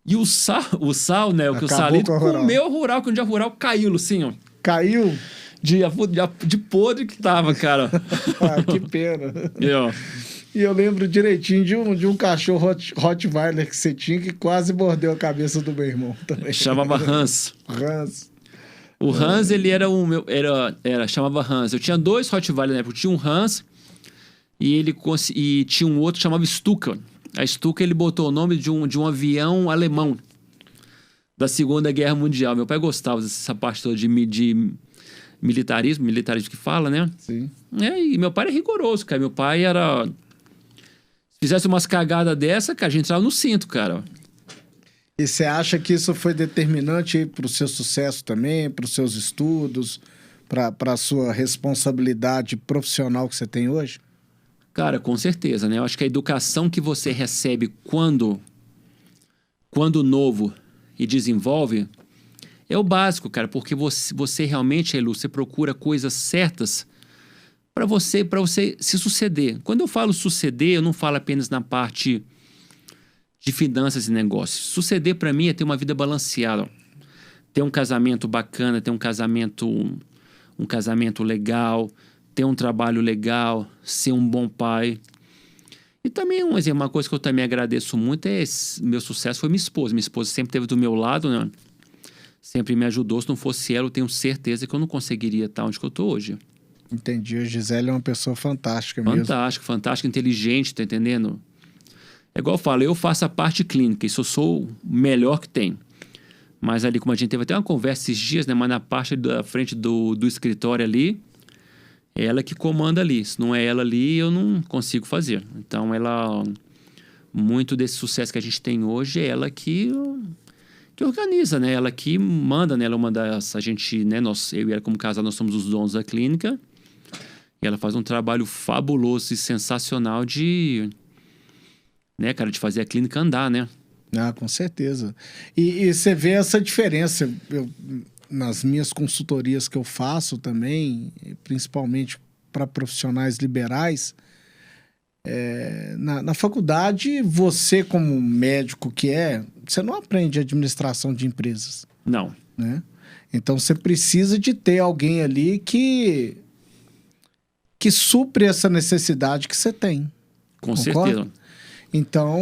E o sal, né? O Salito comeu a Rural, que um dia a Rural caiu, assim, ó. Caiu? De podre que tava, cara. Ah, que pena. E eu lembro direitinho de um cachorro Rottweiler que você tinha que quase mordeu a cabeça do meu irmão também. Chamava Hans. O Hans, ele era o meu... chamava Hans. Eu tinha 2 Rottweiler, né? Eu tinha um Hans e tinha um outro que chamava Stuka. A Stuka, ele botou o nome de um avião alemão da Segunda Guerra Mundial. Meu pai gostava dessa parte toda de militarismo que fala, né? Sim. E meu pai era rigoroso, cara. Meu pai era... Se fizesse umas cagadas dessa, cara, a gente entrava no cinto, cara. E você acha que isso foi determinante para o seu sucesso também, para os seus estudos, para a sua responsabilidade profissional que você tem hoje? Cara, com certeza, né? Eu acho que a educação que você recebe quando novo e desenvolve é o básico, cara, porque você realmente, Elu, você procura coisas certas para você se suceder. Quando eu falo suceder, eu não falo apenas na parte de finanças e negócios. Suceder para mim é ter uma vida balanceada, ter um casamento bacana, ter um casamento legal, ter um trabalho legal, ser um bom pai. E também, uma coisa que eu também agradeço muito meu sucesso foi minha esposa. Minha esposa sempre esteve do meu lado, né? Sempre me ajudou. Se não fosse ela, eu tenho certeza que eu não conseguiria estar onde eu estou hoje. Entendi. A Gisele é uma pessoa fantástica mesmo. Fantástica, inteligente, tá entendendo? É igual eu falo, eu faço a parte clínica, isso eu sou o melhor que tem. Mas ali, como a gente teve até uma conversa esses dias, né? Mas na parte da frente do escritório ali, é ela que comanda ali. Se não é ela ali, eu não consigo fazer. Então, muito desse sucesso que a gente tem hoje é ela que organiza, né? Ela que manda, né? Ela manda a gente, né? Eu e ela como casal, nós somos os donos da clínica. E ela faz um trabalho fabuloso e sensacional né, cara, de fazer a clínica andar, né? Ah, com certeza. E você vê essa diferença. Nas minhas consultorias que eu faço também, principalmente para profissionais liberais, na faculdade, você como médico você não aprende administração de empresas. Não. Né? Então, você precisa de ter alguém ali que supre essa necessidade que você tem. Com certeza. Então,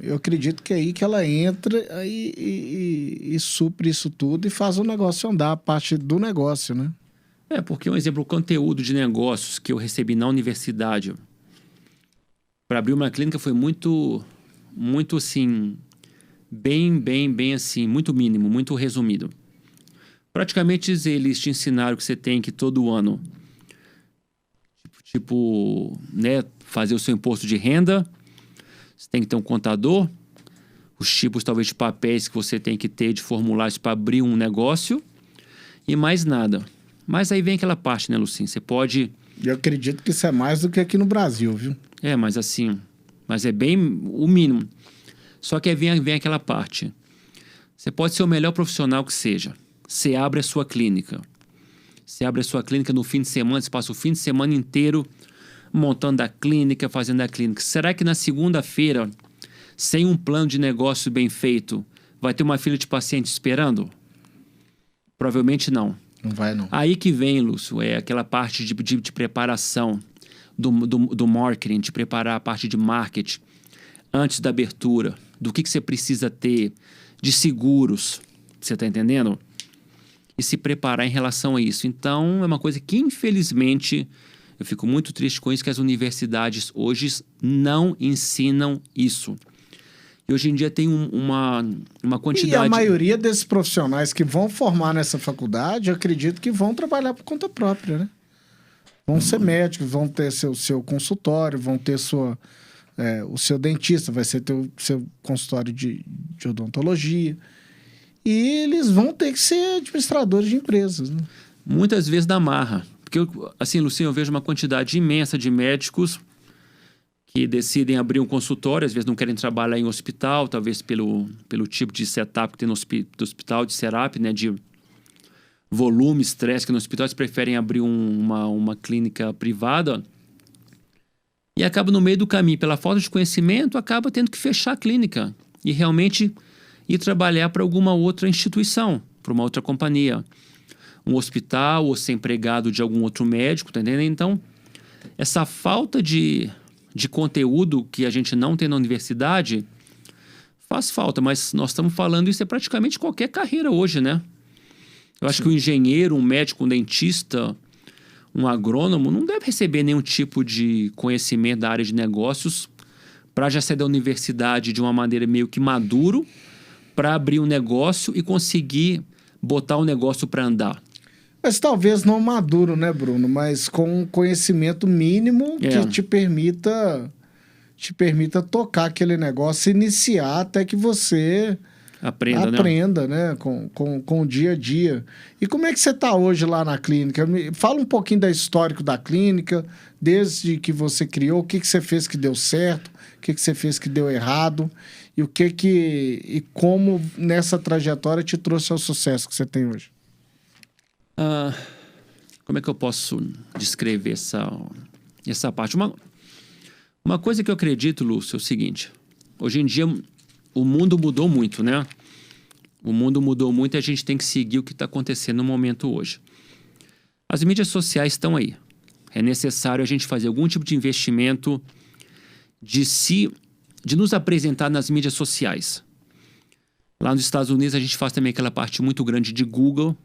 eu acredito que é aí que ela entra e supre isso tudo e faz o negócio andar, a parte do negócio, né? Porque, um exemplo, o conteúdo de negócios que eu recebi na universidade para abrir uma clínica foi muito, muito assim, bem assim, muito mínimo, muito resumido. Praticamente eles te ensinaram que você tem que todo ano, né, fazer o seu imposto de renda. Você tem que ter um contador, os tipos talvez de papéis que você tem que ter de formulários para abrir um negócio e mais nada. Mas aí vem aquela parte, né, Lucinho? Você pode Eu acredito que isso é mais do que aqui no Brasil, viu? Mas assim, mas é bem o mínimo. Só que aí vem aquela parte. Você pode ser o melhor profissional que seja. Você abre a sua clínica. Você abre a sua clínica no fim de semana, você passa o fim de semana inteiro montando a clínica, fazendo a clínica. Será que na segunda-feira, sem um plano de negócio bem feito, vai ter uma fila de pacientes esperando? Provavelmente não. Não vai, não. Aí que vem, Lúcio, é aquela parte de preparação do marketing, de preparar a parte de marketing antes da abertura, do que você precisa ter, de seguros, você está entendendo? E se preparar em relação a isso. Então, é uma coisa que, infelizmente, eu fico muito triste com isso, que as universidades hoje não ensinam isso. E hoje em dia tem uma quantidade... E a maioria desses profissionais que vão formar nessa faculdade, eu acredito que vão trabalhar por conta própria, né? Vão ser médicos, vão ter seu consultório, vão ter o seu dentista, vai ser seu consultório de odontologia. E eles vão ter que ser administradores de empresas, né? Muitas vezes dá marra. Porque, assim, Luciano, eu vejo uma quantidade imensa de médicos que decidem abrir um consultório, às vezes não querem trabalhar em hospital, talvez pelo tipo de setup que tem no hospital, de setup, né, de volume, estresse que no hospital, eles preferem abrir uma clínica privada e acaba no meio do caminho, pela falta de conhecimento, acaba tendo que fechar a clínica e realmente ir trabalhar para alguma outra instituição, para uma outra companhia, um hospital ou ser empregado de algum outro médico, tá entendendo? Então, essa falta de conteúdo que a gente não tem na universidade faz falta, mas nós estamos falando isso é praticamente qualquer carreira hoje, né? Eu acho que um engenheiro, um médico, um dentista, um agrônomo não deve receber nenhum tipo de conhecimento da área de negócios para já sair da universidade de uma maneira meio que maduro para abrir um negócio e conseguir botar o negócio para andar. Mas talvez não maduro, né, Bruno? Mas com um conhecimento mínimo que te permita tocar aquele negócio, iniciar até que você aprenda, né? Com o dia a dia. E como é que você está hoje lá na clínica? Fala um pouquinho do histórico da clínica, desde que você criou, o que você fez que deu certo, o que você fez que deu errado, e e como nessa trajetória te trouxe ao sucesso que você tem hoje. Como é que eu posso descrever essa parte? Uma coisa que eu acredito, Lúcio, é o seguinte. Hoje em dia, o mundo mudou muito, né? O mundo mudou muito e a gente tem que seguir o que está acontecendo no momento hoje. As mídias sociais estão aí. É necessário a gente fazer algum tipo de investimento de nos apresentar nas mídias sociais. Lá nos Estados Unidos, a gente faz também aquela parte muito grande de Google,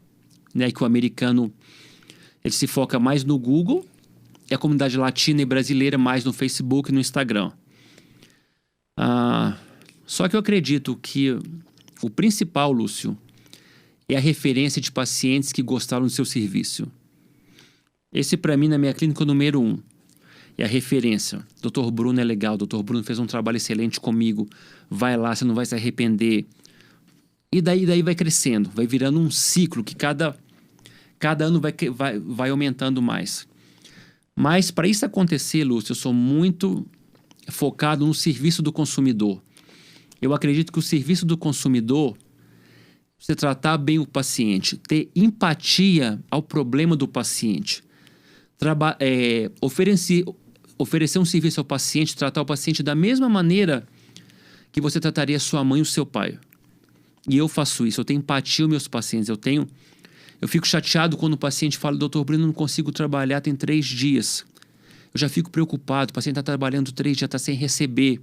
né, que o americano ele se foca mais no Google e a comunidade latina e brasileira mais no Facebook e no Instagram. Só que eu acredito que o principal, Lúcio, é a referência de pacientes que gostaram do seu serviço. Esse, para mim, na minha clínica, é o número 1. É a referência. Dr. Bruno é legal, Dr. Bruno fez um trabalho excelente comigo. Vai lá, você não vai se arrepender. E daí vai crescendo, vai virando um ciclo que cada ano vai aumentando mais. Mas para isso acontecer, Lúcio, eu sou muito focado no serviço do consumidor. Eu acredito que o serviço do consumidor, você tratar bem o paciente, ter empatia ao problema do paciente, oferecer um serviço ao paciente, tratar o paciente da mesma maneira que você trataria sua mãe ou seu pai. E eu faço isso, eu tenho empatia aos meus pacientes, eu fico chateado quando o paciente fala, doutor Bruno, não consigo trabalhar, tem 3 dias. Eu já fico preocupado, o paciente está trabalhando 3 dias, está sem receber.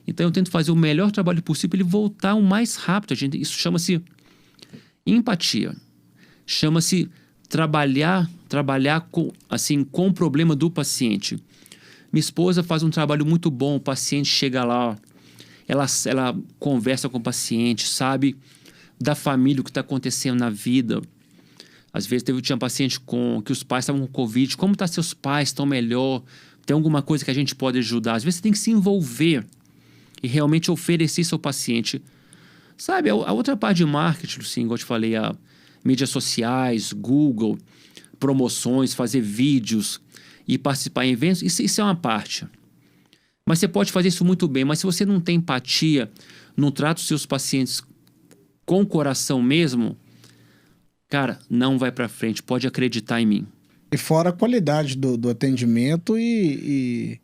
Então eu tento fazer o melhor trabalho possível para ele voltar o mais rápido. Isso chama-se empatia. Chama-se trabalhar com o problema do paciente. Minha esposa faz um trabalho muito bom, o paciente chega lá, ela conversa com o paciente, sabe da família, o que está acontecendo na vida. Às vezes tinha um paciente que os pais estavam com Covid. Como estão seus pais? Estão melhor? Tem alguma coisa que a gente pode ajudar? Às vezes você tem que se envolver e realmente oferecer isso ao paciente. Sabe, a outra parte de marketing, assim, igual eu te falei, mídias sociais, Google, promoções, fazer vídeos, e participar em eventos, isso é uma parte. Mas você pode fazer isso muito bem. Mas se você não tem empatia, não trata os seus pacientes com o coração mesmo, cara, não vai para frente. Pode acreditar em mim. E fora a qualidade do atendimento e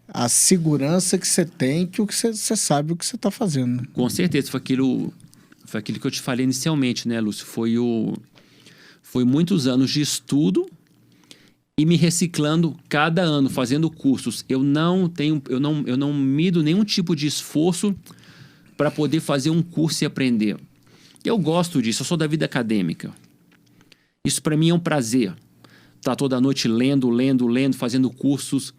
a segurança que você tem, que você sabe o que você está fazendo. Com certeza. Foi aquilo que eu te falei inicialmente, né, Lúcio? Foi muitos anos de estudo e me reciclando cada ano, fazendo cursos. Eu não mido nenhum tipo de esforço para poder fazer um curso e aprender. Eu gosto disso, eu sou da vida acadêmica. Isso para mim é um prazer. Tá toda noite lendo, fazendo cursos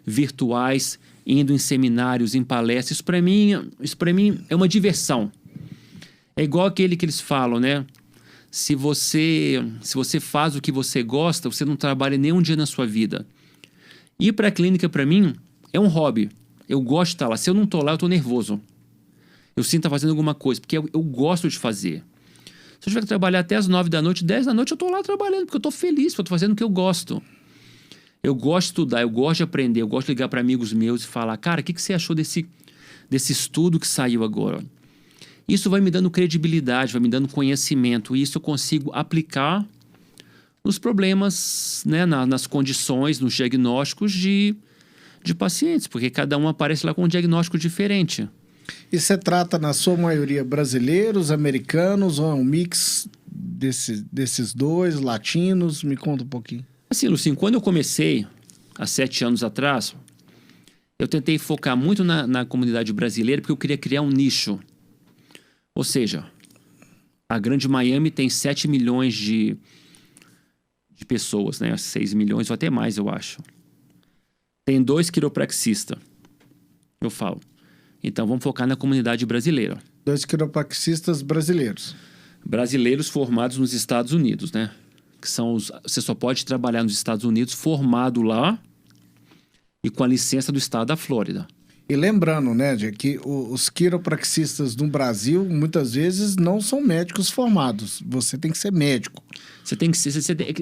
virtuais, indo em seminários, em palestras. Isso para mim é uma diversão. É igual aquele que eles falam, né? Se você faz o que você gosta, você não trabalha nem um dia na sua vida. Ir para a clínica, para mim, é um hobby. Eu gosto de estar lá. Se eu não estou lá, eu estou nervoso. Eu sinto estar fazendo alguma coisa, porque eu gosto de fazer. Se eu tiver que trabalhar até as 9 da noite, 10 da noite, eu estou lá trabalhando, porque eu estou feliz, porque eu estou fazendo o que eu gosto. Eu gosto de estudar, eu gosto de aprender, eu gosto de ligar para amigos meus e falar, cara, o que você achou desse estudo que saiu agora? Isso vai me dando credibilidade, vai me dando conhecimento, e isso eu consigo aplicar nos problemas, né, nas condições, nos diagnósticos de pacientes, porque cada um aparece lá com um diagnóstico diferente. E você trata, na sua maioria, brasileiros, americanos, ou é um mix desses dois, latinos? Me conta um pouquinho. Assim, Lucinho, quando eu comecei, há 7 anos atrás, eu tentei focar muito na comunidade brasileira, porque eu queria criar um nicho. Ou seja, a Grande Miami tem 7 milhões de pessoas, né? 6 milhões ou até mais, eu acho. Tem 2 quiropraxistas, eu falo. Então, vamos focar na comunidade brasileira. 2 quiropraxistas brasileiros. Brasileiros formados nos Estados Unidos, né? Que são você só pode trabalhar nos Estados Unidos formado lá e com a licença do estado da Flórida. E lembrando, né, que os quiropraxistas no Brasil, muitas vezes, não são médicos formados. Você tem que ser médico. Você tem que ser...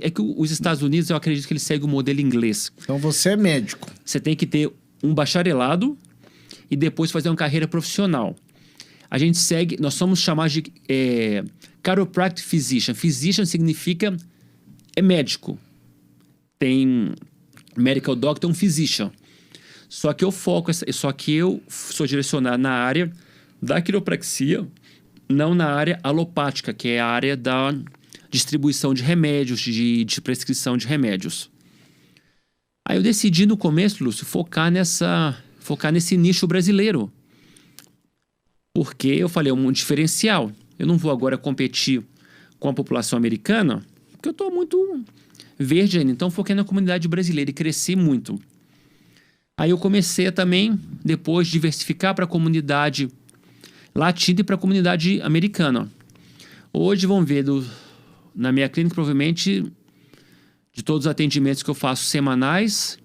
É que os Estados Unidos, eu acredito que eles seguem o modelo inglês. Então, você é médico. Você tem que ter um bacharelado e depois fazer uma carreira profissional. A gente segue... Nós somos chamados de chiropractic physician. Physician significa... É médico. Tem medical doctor, um physician. Só que eu sou direcionado na área da quiropraxia, não na área alopática, que é a área da distribuição de remédios, de prescrição de remédios. Aí eu decidi no começo, Lúcio, focar nesse nicho brasileiro. Porque eu falei, é um diferencial. Eu não vou agora competir com a população americana, porque eu estou muito verde ainda. Então, foquei na comunidade brasileira e cresci muito. Aí eu comecei a também, depois, diversificar para a comunidade latina e para a comunidade americana. Hoje, vamos ver, na minha clínica, provavelmente, de todos os atendimentos que eu faço semanais,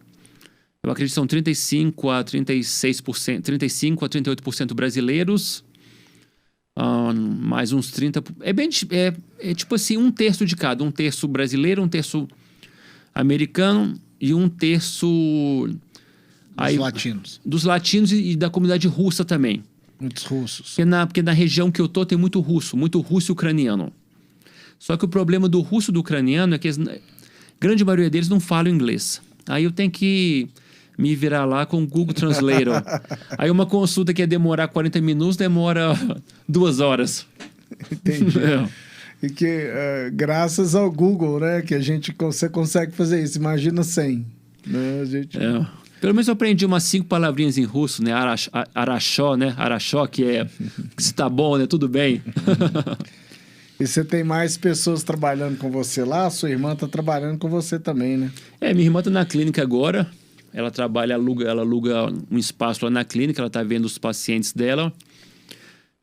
eu acredito que são 35% a 36%, 35% a 38% brasileiros, mais uns 30%. É tipo assim, 1/3 de cada. 1/3 brasileiro, 1/3 americano e 1/3... Dos latinos e da comunidade russa também. Muitos russos. Porque na região que eu tô tem muito russo e ucraniano. Só que o problema do russo e do ucraniano é que a grande maioria deles não falam inglês. Aí eu tenho que me virar lá com o Google Translator. Aí uma consulta que ia demorar 40 minutos, demora 2 horas. Entendi. E que graças ao Google, né, que você consegue fazer isso. Imagina sem. Né? Pelo menos eu aprendi umas 5 palavrinhas em russo, né? Arachó, né? Arachó, que se tá bom, né? Tudo bem. E você tem mais pessoas trabalhando com você lá? Sua irmã tá trabalhando com você também, né? Minha irmã tá na clínica agora. Ela aluga um espaço lá na clínica, ela tá vendo os pacientes dela.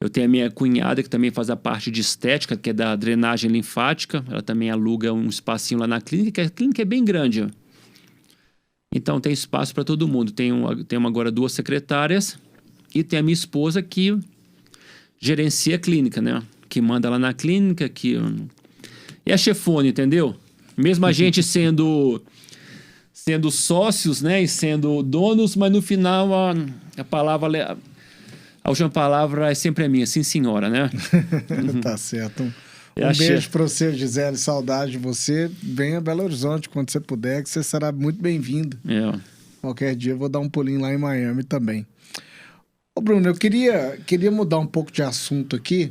Eu tenho a minha cunhada, que também faz a parte de estética, que é da drenagem linfática. Ela também aluga um espacinho lá na clínica, que a clínica é bem grande. Então, tem espaço para todo mundo. Tenho agora 2 secretárias e tem a minha esposa que gerencia a clínica, né? Que manda lá na clínica, que... É a chefona, entendeu? Mesmo a gente sendo sendo sócios, né? E sendo donos, mas no final a palavra, a última palavra é sempre a minha, sim, senhora, né? Tá certo. Um beijo para você, Gisele. Saudade de você. Venha a Belo Horizonte quando você puder, que você será muito bem-vindo. Qualquer dia eu vou dar um pulinho lá em Miami também. Ô, Bruno, eu queria mudar um pouco de assunto aqui.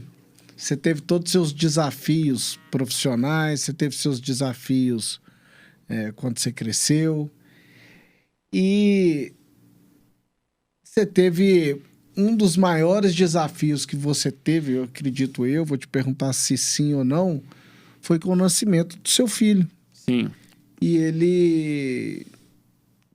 Você teve todos os seus desafios profissionais, você teve seus desafios quando você cresceu. E você teve um dos maiores desafios que você teve, eu acredito vou te perguntar se sim ou não, foi com o nascimento do seu filho. Sim. E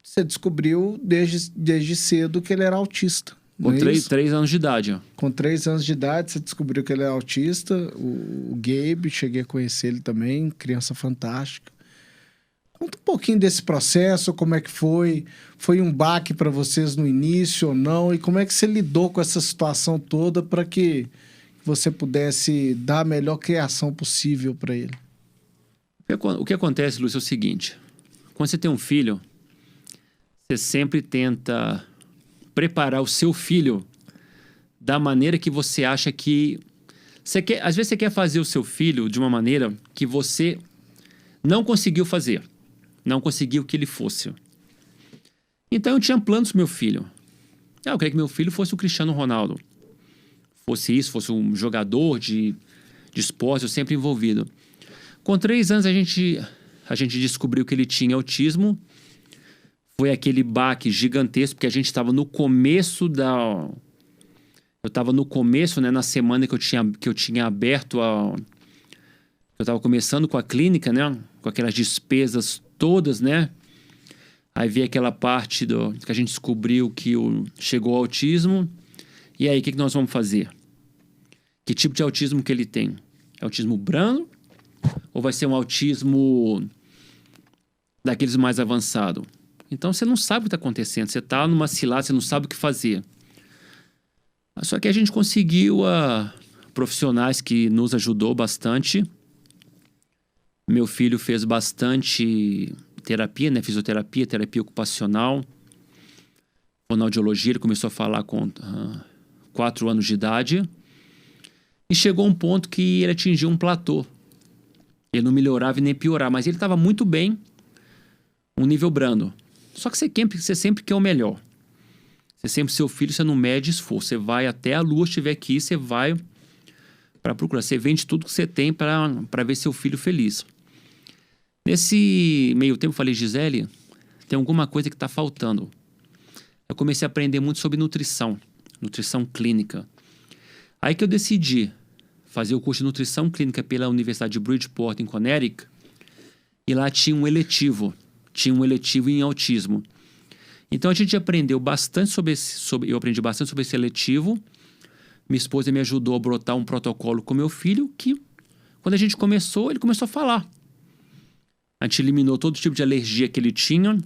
você descobriu desde cedo que ele era autista. Com 3 anos de idade. Ó. Com 3 anos de idade, você descobriu que ele é autista. O Gabe, cheguei a conhecer ele também, criança fantástica. Conta um pouquinho desse processo, como é que foi? Foi um baque para vocês no início ou não? E como é que você lidou com essa situação toda para que você pudesse dar a melhor criação possível para ele? O que acontece, Lúcio, é o seguinte. Quando você tem um filho, você sempre tenta preparar o seu filho da maneira que você acha que... às vezes você quer fazer o seu filho de uma maneira que você não conseguiu fazer. Não conseguiu que ele fosse. Então eu tinha planos pro meu filho. Eu queria que meu filho fosse o Cristiano Ronaldo. Fosse isso, fosse um jogador de esporte, eu sempre envolvido. Com 3 anos a gente descobriu que ele tinha autismo. Foi aquele baque gigantesco, porque a gente estava no começo Eu estava no começo, né, na semana que eu tinha aberto eu estava começando com a clínica, né, com aquelas despesas todas, né. Aí veio aquela parte que a gente descobriu que chegou ao autismo. E aí, o que nós vamos fazer? Que tipo de autismo que ele tem? É autismo brando? Ou vai ser um autismo daqueles mais avançados? Então, você não sabe o que está acontecendo. Você está numa cilada, você não sabe o que fazer. Só que a gente conseguiu profissionais que nos ajudou bastante. Meu filho fez bastante terapia, né? Fisioterapia, terapia ocupacional. Fonoaudiologia, ele começou a falar com 4 anos de idade. E chegou um ponto que ele atingiu um platô. Ele não melhorava e nem piorava, mas ele estava muito bem, um nível brando. Só que você sempre quer o melhor. Seu filho, você não mede esforço. Você vai até a lua, estiver aqui, você vai para procurar. Você vende tudo que você tem para ver seu filho feliz. Nesse meio tempo, eu falei, Gisele, tem alguma coisa que está faltando. Eu comecei a aprender muito sobre nutrição clínica. Aí que eu decidi fazer o curso de nutrição clínica pela Universidade de Bridgeport, em Connecticut, e lá tinha um eletivo em autismo. Então a gente aprendeu bastante eu aprendi bastante sobre esse eletivo. Minha esposa me ajudou a brotar um protocolo com meu filho que, quando a gente começou, ele começou a falar. A gente eliminou todo tipo de alergia que ele tinha.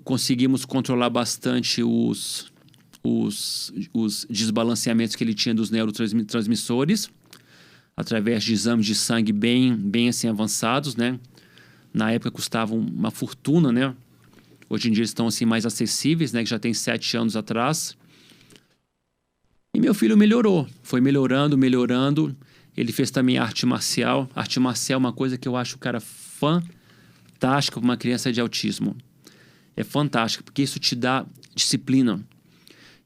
Conseguimos controlar bastante os desbalanceamentos que ele tinha dos neurotransmissores através de exames de sangue bem assim avançados, né? Na época custavam uma fortuna, né? Hoje em dia eles estão assim mais acessíveis, né? Que já tem 7 anos atrás. E meu filho melhorou. Foi melhorando. Ele fez também arte marcial. Arte marcial é uma coisa que eu acho, cara, fantástica para uma criança de autismo. É fantástico, porque isso te dá disciplina.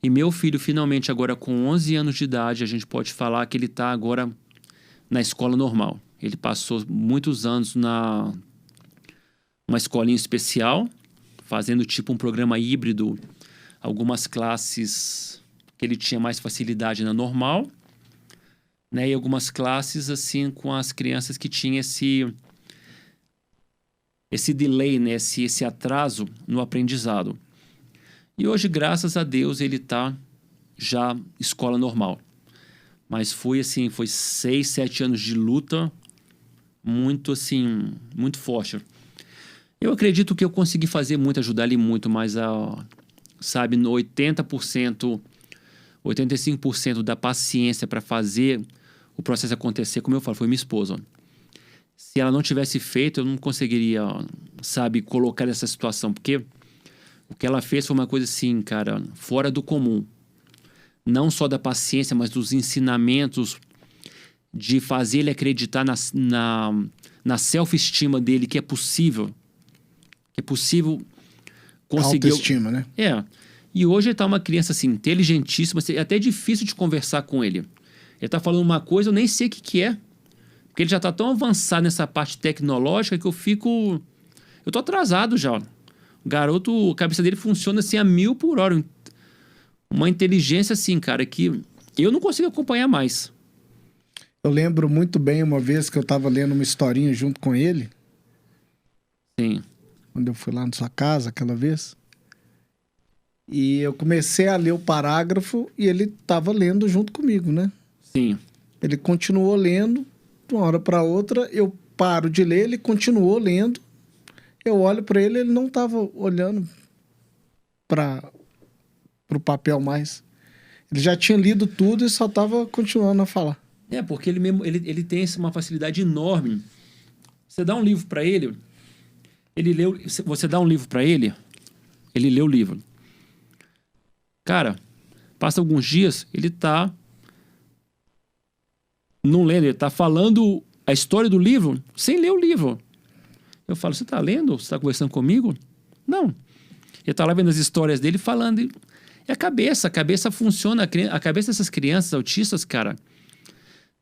E meu filho, finalmente, agora com 11 anos de idade, a gente pode falar que ele está agora na escola normal. Ele passou muitos anos numa escolinha especial, fazendo tipo um programa híbrido, algumas classes que ele tinha mais facilidade na normal, né? E algumas classes assim com as crianças que tinham esse delay, né? Esse atraso no aprendizado. E hoje, graças a Deus, ele está já escola normal. Mas foi 6, 7 anos de luta muito forte. Eu acredito que eu consegui fazer muito, ajudar ele muito, mas sabe, no 80%, 85% da paciência para fazer o processo acontecer, como eu falo, foi minha esposa. se ela não tivesse feito, eu não conseguiria, sabe, colocar nessa situação. Porque o que ela fez foi uma coisa assim, cara, fora do comum. Não só da paciência, mas dos ensinamentos de fazer ele acreditar na self-estima dele, que é possível. Que é possível conseguir... Autoestima, né? É. E hoje ele tá uma criança, assim, inteligentíssima. É até difícil de conversar com ele. Ele tá falando uma coisa, eu nem sei o que é. Porque ele já tá tão avançado nessa parte tecnológica que eu tô atrasado já. O garoto, a cabeça dele funciona assim a 1000 por hora. Uma inteligência assim, cara, que eu não consigo acompanhar mais. Eu lembro muito bem uma vez que eu tava lendo uma historinha junto com ele. Sim. Quando eu fui lá na sua casa aquela vez. E eu comecei a ler o parágrafo e ele tava lendo junto comigo, né? Sim. Ele continuou lendo, de uma hora para outra, eu paro de ler, ele continuou lendo. Eu olho para ele, ele não tava olhando para o papel mais. Ele já tinha lido tudo e só tava continuando a falar. É, porque ele tem uma facilidade enorme. Você dá um livro para ele, você dá um livro para ele lê o livro. Cara, passa alguns dias, ele tá não lendo, ele tá falando a história do livro sem ler o livro. Eu falo, você tá lendo? Você tá conversando comigo? Não. Ele tá lá vendo as histórias dele falando. E a cabeça funciona. A cabeça dessas crianças autistas, cara,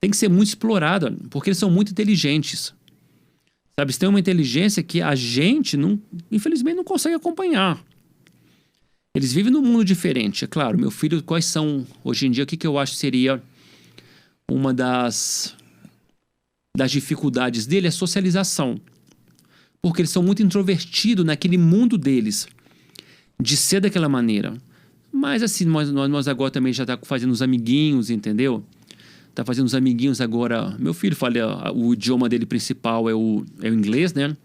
tem que ser muito explorada, porque eles são muito inteligentes. Sabe, eles têm uma inteligência que a gente, infelizmente, não consegue acompanhar. Eles vivem num mundo diferente. É claro, meu filho, quais são, hoje em dia, o que eu acho seria uma das dificuldades dele é a socialização. Porque eles são muito introvertidos naquele mundo deles, de ser daquela maneira. Mas assim, nós agora também já tá fazendo os amiguinhos, entendeu? Tá fazendo os amiguinhos agora. Meu filho fala, o idioma dele principal é o inglês, né?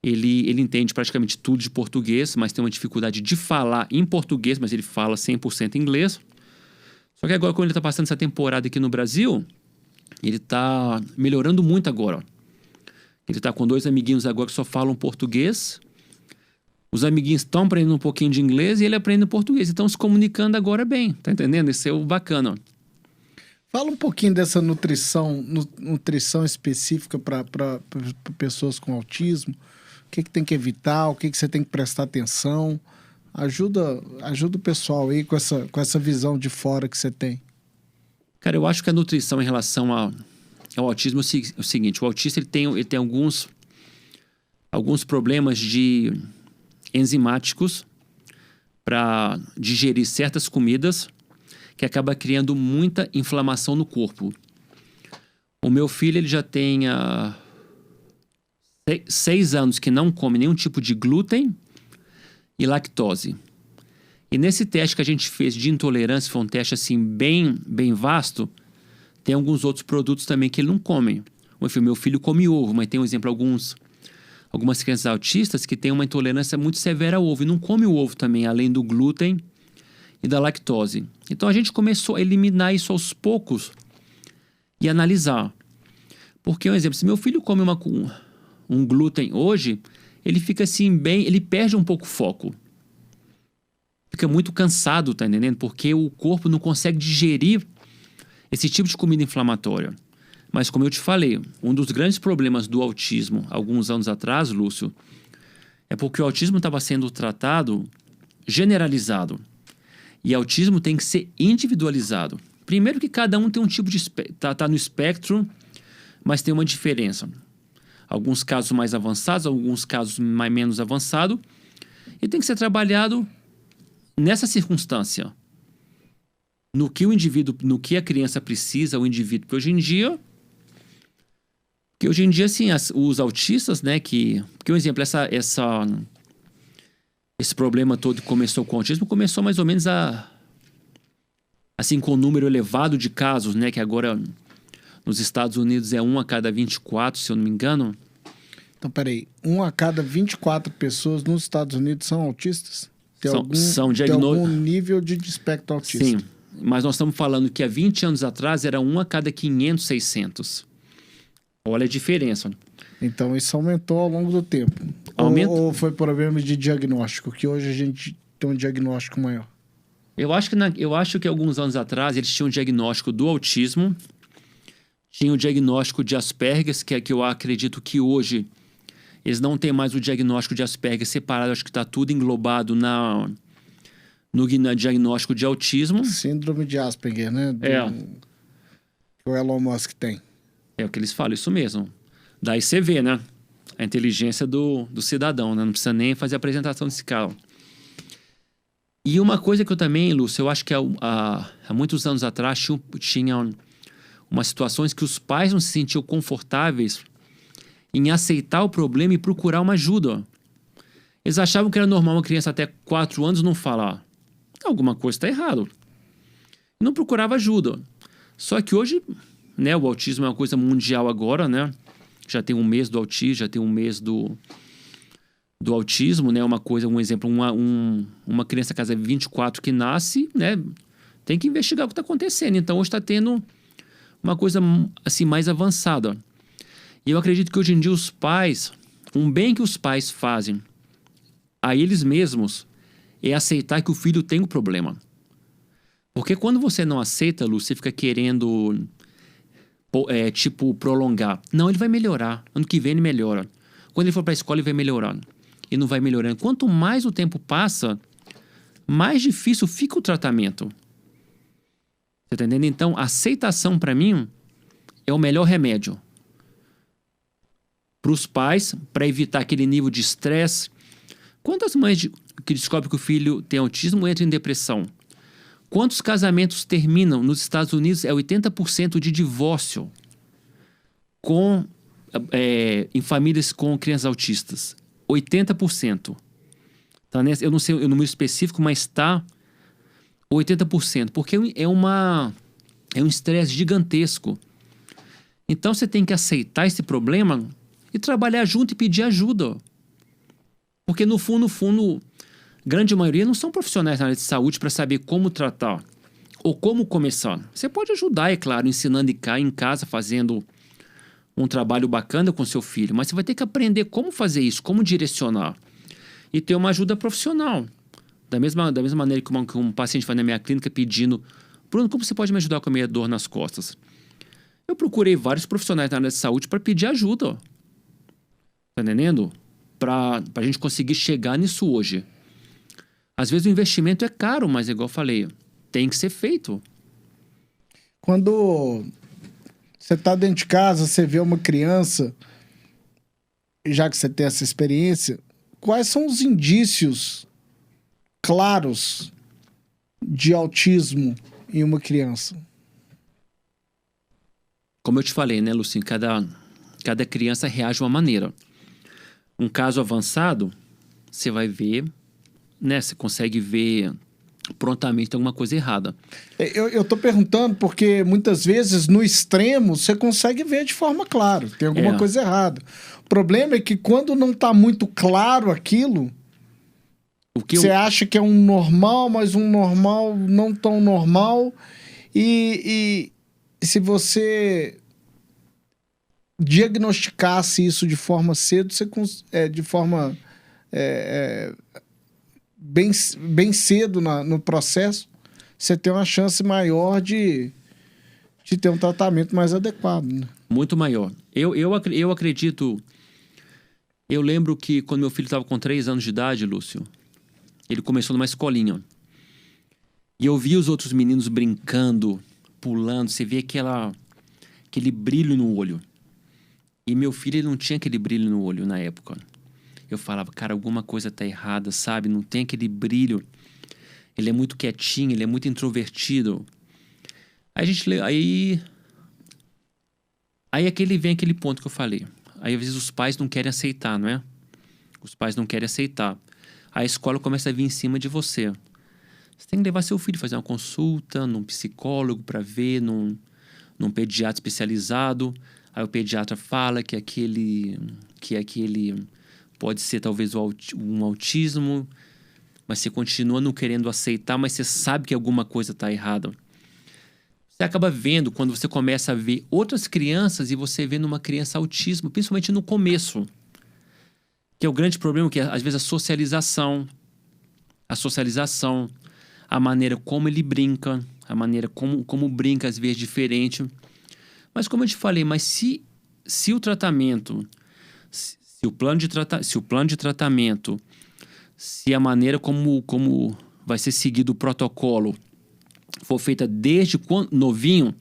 Ele entende praticamente tudo de português, mas tem uma dificuldade de falar em português, mas ele fala 100% inglês. Só que agora, quando ele tá passando essa temporada aqui no Brasil, ele tá melhorando muito agora, ó. Ele tá com 2 amiguinhos agora que só falam português. Os amiguinhos estão aprendendo um pouquinho de inglês e ele aprende português. Estão se comunicando agora bem, tá entendendo? Isso é o bacana, ó. Fala um pouquinho dessa nutrição específica para pessoas com autismo. O que tem que evitar, o que você tem que prestar atenção. Ajuda o pessoal aí com essa visão de fora que você tem. Cara, eu acho que a nutrição em relação ao autismo é o seguinte: o autista ele tem alguns problemas enzimáticos para digerir certas comidas, que acaba criando muita inflamação no corpo. O meu filho, ele já tem 6 anos que não come nenhum tipo de glúten e lactose. E nesse teste que a gente fez de intolerância, foi um teste assim bem vasto, tem alguns outros produtos também que ele não come. Meu filho come ovo, mas tem, por exemplo, algumas crianças autistas que têm uma intolerância muito severa ao ovo e não come o ovo também, além do glúten e da lactose. Então a gente começou a eliminar isso aos poucos e analisar. Porque, um exemplo, se meu filho come um glúten hoje, ele fica assim ele perde um pouco o foco. Fica muito cansado, tá entendendo? Porque o corpo não consegue digerir esse tipo de comida inflamatória. Mas como eu te falei, um dos grandes problemas do autismo, alguns anos atrás, Lúcio, é porque o autismo estava sendo tratado generalizado. E autismo tem que ser individualizado. Primeiro que cada um tem um tipo de... Tá no espectro, mas tem uma diferença. Alguns casos mais avançados, alguns casos menos avançados. E tem que ser trabalhado nessa circunstância. No que a criança precisa, o indivíduo. Porque hoje em dia, assim, os autistas, né, porque, um exemplo, esse problema todo que começou com o autismo, começou mais ou menos assim, com um número elevado de casos, né, que agora nos Estados Unidos é 1 a cada 24, se eu não me engano. Então, peraí, 1 a cada 24 pessoas nos Estados Unidos são autistas? Tem algum nível de espectro autista? Sim, mas nós estamos falando que há 20 anos atrás era 1 a cada 500, 600. Olha a diferença. Então, isso aumentou ao longo do tempo. Ou foi problema de diagnóstico, que hoje a gente tem um diagnóstico maior? Eu acho que alguns anos atrás eles tinham um diagnóstico do autismo, tinha o diagnóstico de Asperger, que é que eu acredito que hoje eles não têm mais o diagnóstico de Asperger separado, acho que está tudo englobado no diagnóstico de autismo. Síndrome de Asperger, né? Que o Elon Musk tem. É o que eles falam, isso mesmo. Daí você vê, né? A inteligência do cidadão, né? Não precisa nem fazer a apresentação desse carro. E uma coisa que eu também, Lúcio, eu acho que há muitos anos atrás tinha umas situações que os pais não se sentiam confortáveis em aceitar o problema e procurar uma ajuda. Eles achavam que era normal uma criança até 4 anos não falar. Alguma coisa está errada. E não procurava ajuda. Só que hoje, né, o autismo é uma coisa mundial agora, né? Já tem um mês do autismo, já tem um mês do autismo, né? Um exemplo, uma criança casa 24 que nasce, né? Tem que investigar o que está acontecendo. Então, hoje está tendo uma coisa assim mais avançada. E eu acredito que hoje em dia os pais, um bem que os pais fazem a eles mesmos é aceitar que o filho tem um problema. Porque quando você não aceita, Lu, você fica querendo, prolongar. Não, ele vai melhorar. Ano que vem ele melhora. Quando ele for para a escola, ele vai melhorando. E não vai melhorando. Quanto mais o tempo passa, mais difícil fica o tratamento. Você tá entendendo? Então, a aceitação, para mim, é o melhor remédio. Para os pais, para evitar aquele nível de estresse. Quantas mães que descobrem que o filho tem autismo entram em depressão? Quantos casamentos terminam? Nos Estados Unidos é 80% de divórcio em famílias com crianças autistas. 80%. Tá, né? Eu não sei o número específico, mas está 80%. Porque é um estresse gigantesco. Então você tem que aceitar esse problema e trabalhar junto e pedir ajuda. Porque no fundo, grande maioria não são profissionais na área de saúde para saber como tratar ou como começar. Você pode ajudar, é claro, ensinando em casa, fazendo um trabalho bacana com seu filho, mas você vai ter que aprender como fazer isso, como direcionar e ter uma ajuda profissional. Da mesma maneira que um paciente vai na minha clínica pedindo: Bruno, como você pode me ajudar com a minha dor nas costas? Eu procurei vários profissionais na área de saúde para pedir ajuda. Tá entendendo? Para a gente conseguir chegar nisso hoje. Às vezes o investimento é caro, mas igual eu falei, tem que ser feito. Quando você está dentro de casa, você vê uma criança, já que você tem essa experiência, quais são os indícios claros de autismo em uma criança? Como eu te falei, né, Lucinho? Cada criança reage de uma maneira. Um caso avançado, você vai ver, né? Você consegue ver prontamente alguma coisa errada. Eu tô perguntando porque muitas vezes no extremo você consegue ver de forma clara, tem alguma coisa errada. O problema é que quando não tá muito claro aquilo, você acha que é um normal, mas um normal não tão normal. E se você diagnosticasse isso de forma cedo, de forma bem cedo no processo, você tem uma chance maior de ter um tratamento mais adequado, né? Muito maior. Eu acredito... Eu lembro que quando meu filho estava com 3 anos de idade, Lúcio, ele começou numa escolinha. E eu vi os outros meninos brincando, pulando, você vê aquele brilho no olho. E meu filho, ele não tinha aquele brilho no olho na época. Eu falava, cara, alguma coisa tá errada, sabe? Não tem aquele brilho. Ele é muito quietinho, ele é muito introvertido. Aí vem aquele ponto que eu falei. Aí, às vezes, os pais não querem aceitar, não é? Os pais não querem aceitar. Aí a escola começa a vir em cima de você. Você tem que levar seu filho, fazer uma consulta num psicólogo para ver, num pediatra especializado. Aí o pediatra fala que aquele pode ser talvez um autismo, mas você continua não querendo aceitar, mas você sabe que alguma coisa está errada. Você acaba vendo, quando você começa a ver outras crianças e você vê numa criança autismo, principalmente no começo. Que é o grande problema, que é, às vezes, a socialização, a maneira como ele brinca, a maneira como brinca, às vezes, diferente. Mas como eu te falei, se o tratamento, se o plano de tratamento, se a maneira como vai ser seguido o protocolo for feita desde novinho,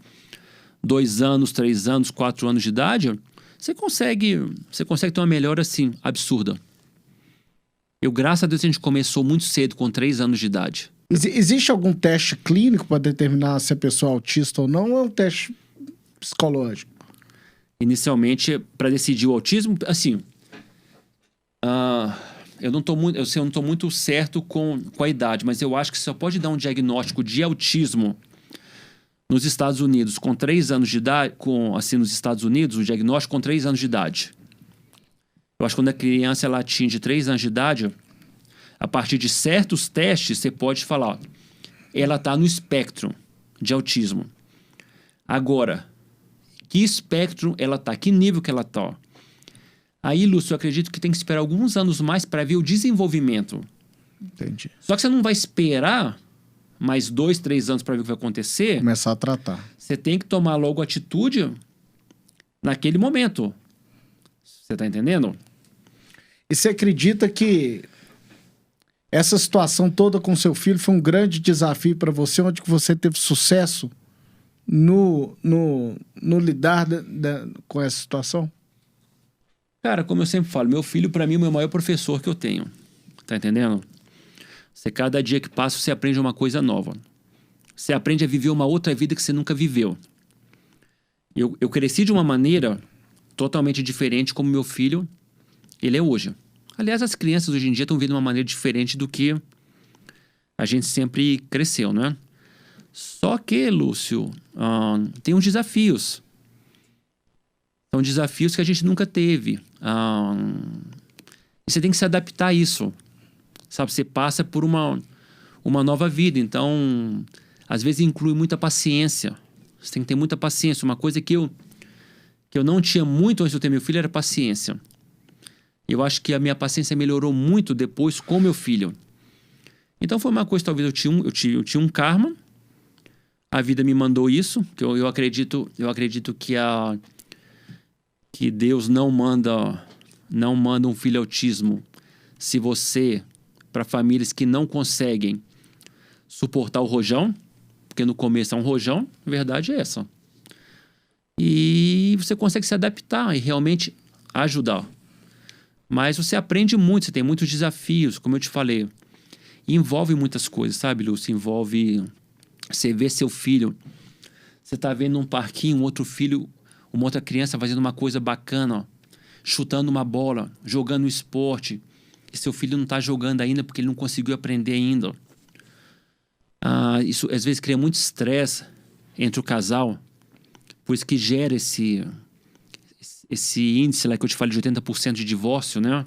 2 anos, 3 anos, 4 anos de idade, você consegue ter uma melhora, assim, absurda. Graças a Deus, a gente começou muito cedo, com 3 anos de idade. Existe algum teste clínico para determinar se a pessoa é autista ou não? Ou é um teste psicológico? Inicialmente, para decidir o autismo, assim... eu não estou muito certo com a idade, mas eu acho que você só pode dar um diagnóstico de autismo nos Estados Unidos com 3 anos de idade, nos Estados Unidos, o diagnóstico com 3 anos de idade. Eu acho que quando a criança ela atinge 3 anos de idade, a partir de certos testes, você pode falar, ó, ela está no espectro de autismo. Agora, que espectro ela está? Que nível que ela está? Aí, Lúcio, eu acredito que tem que esperar alguns anos mais para ver o desenvolvimento. Entendi. Só que você não vai esperar mais 2, 3 anos para ver o que vai acontecer. Começar a tratar. Você tem que tomar logo atitude naquele momento. Você está entendendo? E você acredita que essa situação toda com seu filho foi um grande desafio para você, onde que você teve sucesso no lidar com essa situação? Cara, como eu sempre falo, meu filho, para mim, é o meu maior professor que eu tenho. Tá entendendo? Cada dia que passa, você aprende uma coisa nova. Você aprende a viver uma outra vida que você nunca viveu. Eu cresci de uma maneira totalmente diferente como meu filho, ele é hoje. Aliás, as crianças hoje em dia estão vivendo de uma maneira diferente do que a gente sempre cresceu, né? Só que, Lúcio, tem uns desafios. São desafios que a gente nunca teve. Você tem que se adaptar a isso. Sabe, você passa por uma nova vida. Então, às vezes inclui muita paciência. Você tem que ter muita paciência. Uma coisa que eu não tinha muito antes de eu ter meu filho era paciência. Eu acho que a minha paciência melhorou muito depois com meu filho. Então, foi uma coisa, talvez eu tinha um karma. A vida me mandou isso. Que eu acredito que Deus não manda um filho autismo se você, para famílias que não conseguem suportar o rojão, porque no começo é um rojão, a verdade é essa. E você consegue se adaptar e realmente ajudar. Mas você aprende muito, você tem muitos desafios, como eu te falei. Envolve muitas coisas, sabe, Lúcio? Envolve você ver seu filho. Você está vendo um parquinho, um outro filho, uma outra criança fazendo uma coisa bacana, ó, chutando uma bola, jogando esporte, e seu filho não está jogando ainda porque ele não conseguiu aprender ainda. Isso às vezes cria muito estresse entre o casal, por isso que gera esse índice lá que eu te falei de 80% de divórcio, né?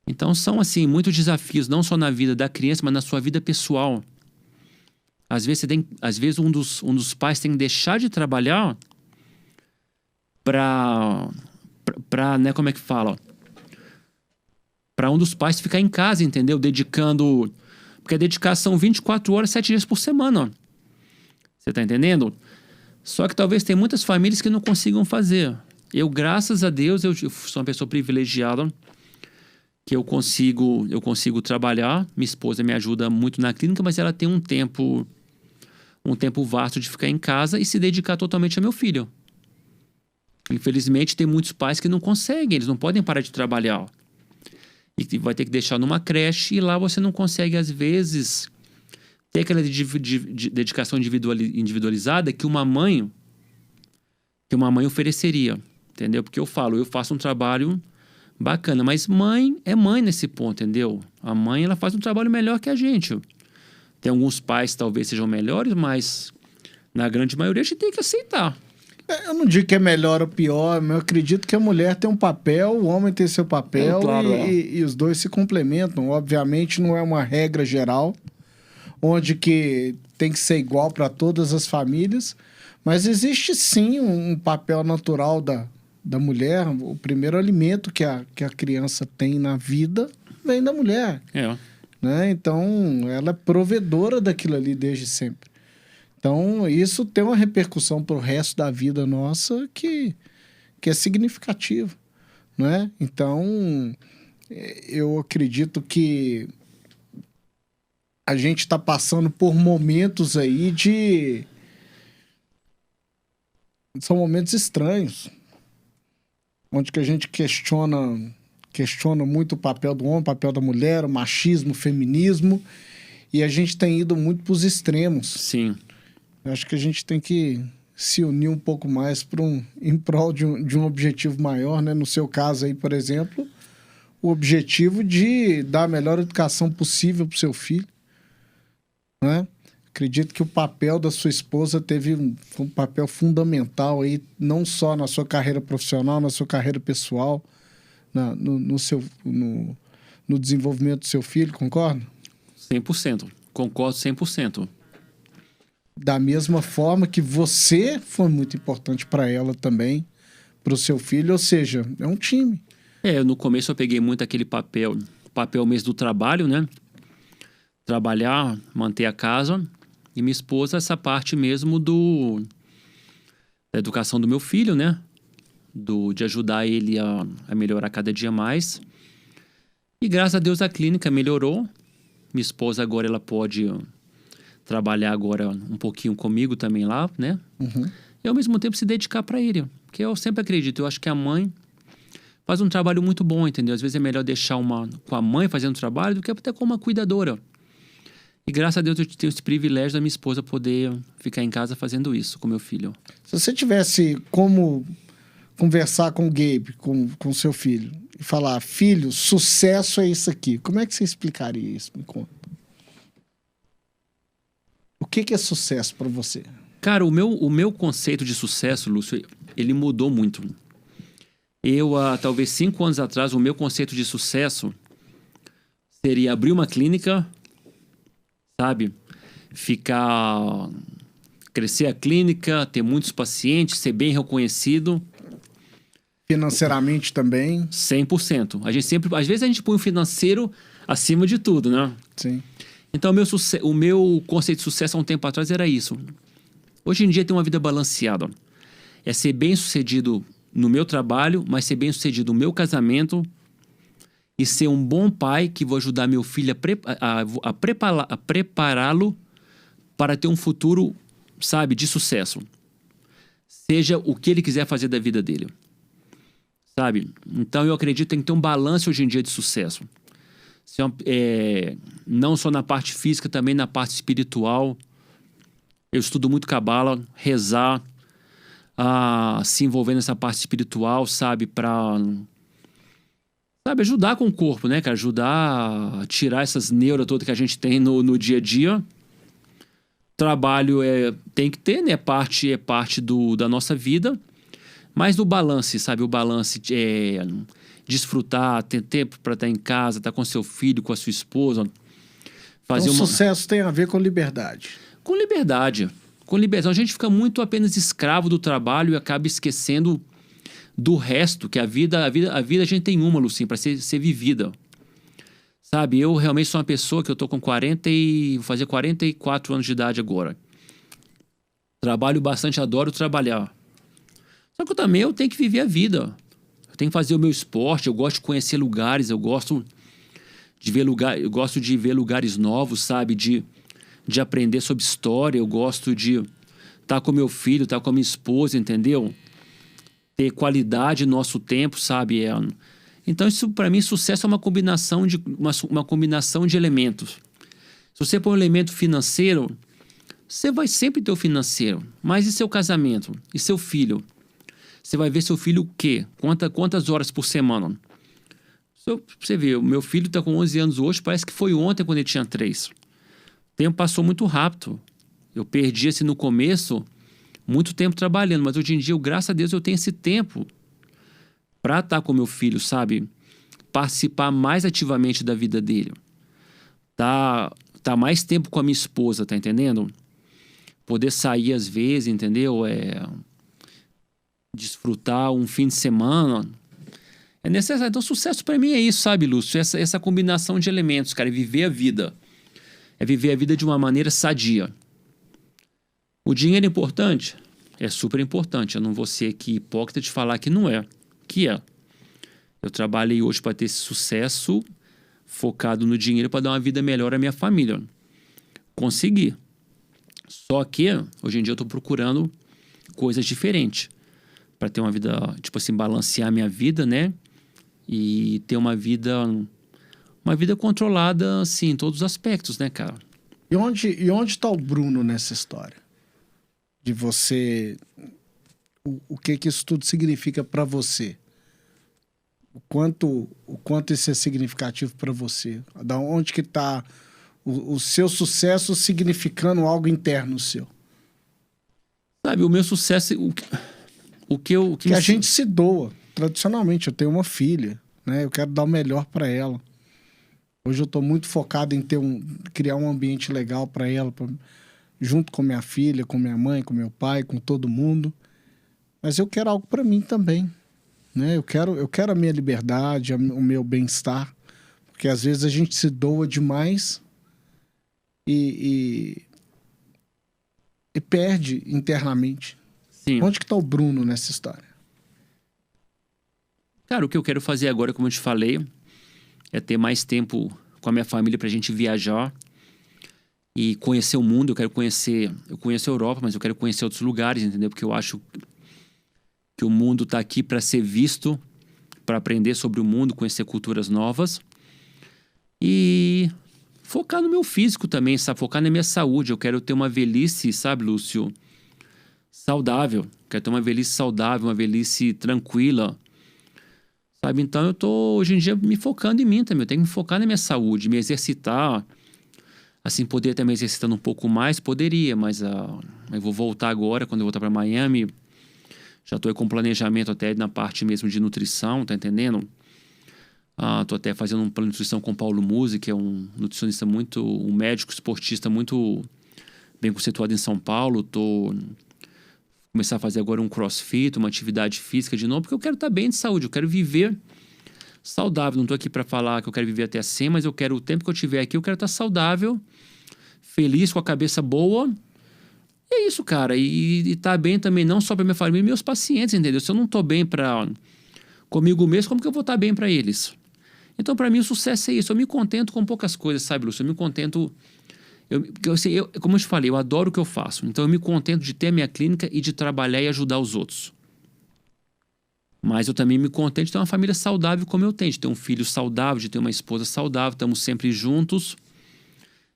Então são assim muitos desafios, não só na vida da criança, mas na sua vida pessoal. Às vezes um dos pais tem que deixar de trabalhar para né, como é que fala? Para um dos pais ficar em casa, entendeu? Dedicando... Porque a dedicação 24 horas, 7 dias por semana. Você tá entendendo? Só que talvez tem muitas famílias que não consigam fazer. Eu, graças a Deus, eu sou uma pessoa privilegiada, que eu consigo trabalhar. Minha esposa me ajuda muito na clínica, mas ela tem um tempo vasto de ficar em casa e se dedicar totalmente ao meu filho. Infelizmente, tem muitos pais que não conseguem, eles não podem parar de trabalhar. E vai ter que deixar numa creche e lá você não consegue, às vezes, ter aquela dedicação individualizada que uma mãe ofereceria, entendeu? Porque eu faço um trabalho bacana, mas mãe é mãe nesse ponto, entendeu? A mãe, ela faz um trabalho melhor que a gente. Tem alguns pais que talvez sejam melhores, mas na grande maioria a gente tem que aceitar. Eu não digo que é melhor ou pior, mas eu acredito que a mulher tem um papel, o homem tem seu papel, claro, e os dois se complementam. Obviamente não é uma regra geral, onde que tem que ser igual para todas as famílias, mas existe sim um papel natural da mulher. O primeiro alimento que a criança tem na vida vem da mulher. Né? Então, ela é provedora daquilo ali desde sempre. Então, isso tem uma repercussão para o resto da vida nossa que é significativo. Né? Então, eu acredito que a gente está passando por momentos aí são momentos estranhos, onde que a gente questiona muito o papel do homem, o papel da mulher, o machismo, o feminismo, e a gente tem ido muito para os extremos. Sim. Eu acho que a gente tem que se unir um pouco mais em prol de um objetivo maior, né? No seu caso aí, por exemplo, o objetivo de dar a melhor educação possível para o seu filho. Né? Acredito que o papel da sua esposa teve um papel fundamental aí, não só na sua carreira profissional, na sua carreira pessoal, no desenvolvimento do seu filho, concorda? 100%. Concordo 100%. Da mesma forma que você foi muito importante para ela também, para o seu filho, ou seja, é um time. No começo eu peguei muito aquele papel mesmo do trabalho, né? Trabalhar, manter a casa, e minha esposa essa parte mesmo da educação do meu filho, né? De ajudar ele a melhorar cada dia mais. E graças a Deus a clínica melhorou. Minha esposa agora ela pode trabalhar agora um pouquinho comigo também lá, né? Uhum. E ao mesmo tempo se dedicar para ele. Porque eu sempre acredito, eu acho que a mãe faz um trabalho muito bom, entendeu? Às vezes é melhor deixar com a mãe fazendo trabalho do que até com uma cuidadora. E graças a Deus eu tenho esse privilégio da minha esposa poder ficar em casa fazendo isso com meu filho. Se você tivesse como conversar com o Gabe, com seu filho, e falar, filho, sucesso é isso aqui, como é que você explicaria isso? Me conta. O que é sucesso para você? Cara, o meu conceito de sucesso, Lúcio, ele mudou muito. Eu, há talvez 5 anos atrás, o meu conceito de sucesso seria abrir uma clínica, sabe? Crescer a clínica, ter muitos pacientes, ser bem reconhecido. Financeiramente também? 100%. Às vezes a gente põe o financeiro acima de tudo, né? Sim. Então, o meu conceito de sucesso há um tempo atrás era isso. Hoje em dia, ter uma vida balanceada. É ser bem-sucedido no meu trabalho, mas ser bem-sucedido no meu casamento e ser um bom pai que vou ajudar meu filho a prepará-lo para ter um futuro, sabe, de sucesso. Seja o que ele quiser fazer da vida dele. Sabe? Então, eu acredito que tem que ter um balanço hoje em dia de sucesso. Não só na parte física, também na parte espiritual. Eu estudo muito cabala, rezar, se envolver nessa parte espiritual, sabe? Ajudar com o corpo, né, cara? Ajudar a tirar essas neuras todas que a gente tem no dia a dia. Trabalho tem que ter, né? É parte da nossa vida. Mas o balance, sabe? O balance desfrutar, ter tempo para estar em casa, estar com seu filho, com a sua esposa. Sucesso tem a ver com liberdade. Com liberdade. Com liberdade. A gente fica muito apenas escravo do trabalho e acaba esquecendo do resto, que a vida a gente tem uma, Lucinho, para ser vivida. Sabe? Eu realmente sou uma pessoa que eu tô com vou fazer 44 anos de idade agora. Trabalho bastante, adoro trabalhar. Só que eu tenho que viver a vida. Eu tenho que fazer o meu esporte, eu gosto de conhecer lugares, eu gosto de ver lugares novos, sabe? De aprender sobre história, eu gosto de estar com meu filho, estar com a minha esposa, entendeu? Ter qualidade no nosso tempo, sabe? Então, isso para mim, sucesso é uma combinação de elementos. Se você põe um elemento financeiro, você vai sempre ter o financeiro. Mas e seu casamento? E seu filho? Você vai ver seu filho o quê? Quantas horas por semana? Você vê, o meu filho está com 11 anos hoje, parece que foi ontem quando ele tinha 3. O tempo passou muito rápido. Eu perdi, assim, no começo, muito tempo trabalhando, mas hoje em dia, graças a Deus, eu tenho esse tempo para estar com meu filho, sabe? Participar mais ativamente da vida dele. Tá mais tempo com a minha esposa, tá entendendo? poder sair às vezes, entendeu? Desfrutar um fim de semana. É necessário. Então, sucesso para mim é isso, sabe, Lúcio? Essa combinação de elementos, cara, é viver a vida. É viver a vida de uma maneira sadia. O dinheiro é importante? É super importante. Eu não vou ser aqui hipócrita de falar que não é. Que é. Eu trabalhei hoje para ter esse sucesso focado no dinheiro para dar uma vida melhor à minha família. Consegui. Só que, hoje em dia, eu estou procurando coisas diferentes. Para ter uma vida, tipo assim, balancear minha vida, né? E ter uma vida controlada, assim, em todos os aspectos, né, cara? E onde tá o Bruno nessa história? De você... O que isso tudo significa para você? O quanto isso é significativo para você? Da onde que tá o seu sucesso significando algo interno seu? Sabe, o meu sucesso... Que a gente se doa. Tradicionalmente, eu tenho uma filha, né? Eu quero dar o melhor para ela. Hoje eu estou muito focado em criar um ambiente legal para ela, junto com minha filha, com minha mãe, com meu pai, com todo mundo. Mas eu quero algo para mim também, né? Eu quero a minha liberdade, o meu bem-estar, porque às vezes a gente se doa demais e perde internamente. Sim. Onde que tá o Bruno nessa história? Cara, o que eu quero fazer agora, como eu te falei, é ter mais tempo com a minha família pra gente viajar e conhecer o mundo. Eu conheço a Europa, mas eu quero conhecer outros lugares, entendeu? Porque eu acho que o mundo tá aqui para ser visto, para aprender sobre o mundo, conhecer culturas novas e focar no meu físico também, sabe? Focar na minha saúde. Eu quero ter uma velhice, sabe, Lúcio? Saudável. Quero ter uma velhice saudável, uma velhice tranquila. Sabe? Então eu tô hoje em dia me focando em mim também. Eu tenho que me focar na minha saúde, me exercitar. Assim, poderia estar me exercitando um pouco mais? Poderia, mas eu vou voltar agora, quando eu voltar para Miami. Já tô aí com planejamento até na parte mesmo de nutrição, tá entendendo? Tô até fazendo um plano de nutrição com o Paulo Musi, que é um nutricionista um médico esportista muito bem conceituado em São Paulo. Tô começar a fazer agora um crossfit, uma atividade física de novo, porque eu quero estar bem de saúde, eu quero viver saudável. Não estou aqui para falar que eu quero viver até 100, mas eu quero, o tempo que eu tiver aqui, eu quero estar saudável, feliz, com a cabeça boa. E é isso, cara. E estar bem também, não só para minha família, meus pacientes, entendeu? Se eu não estou bem comigo mesmo, como que eu vou estar bem para eles? Então, para mim, o sucesso é isso. Eu me contento com poucas coisas, sabe, Lúcio? Eu me contento... como eu te falei, eu adoro o que eu faço. Então eu me contento de ter a minha clínica e de trabalhar e ajudar os outros. Mas eu também me contento de ter uma família saudável como eu tenho. De ter um filho saudável, de ter uma esposa saudável. Estamos sempre juntos.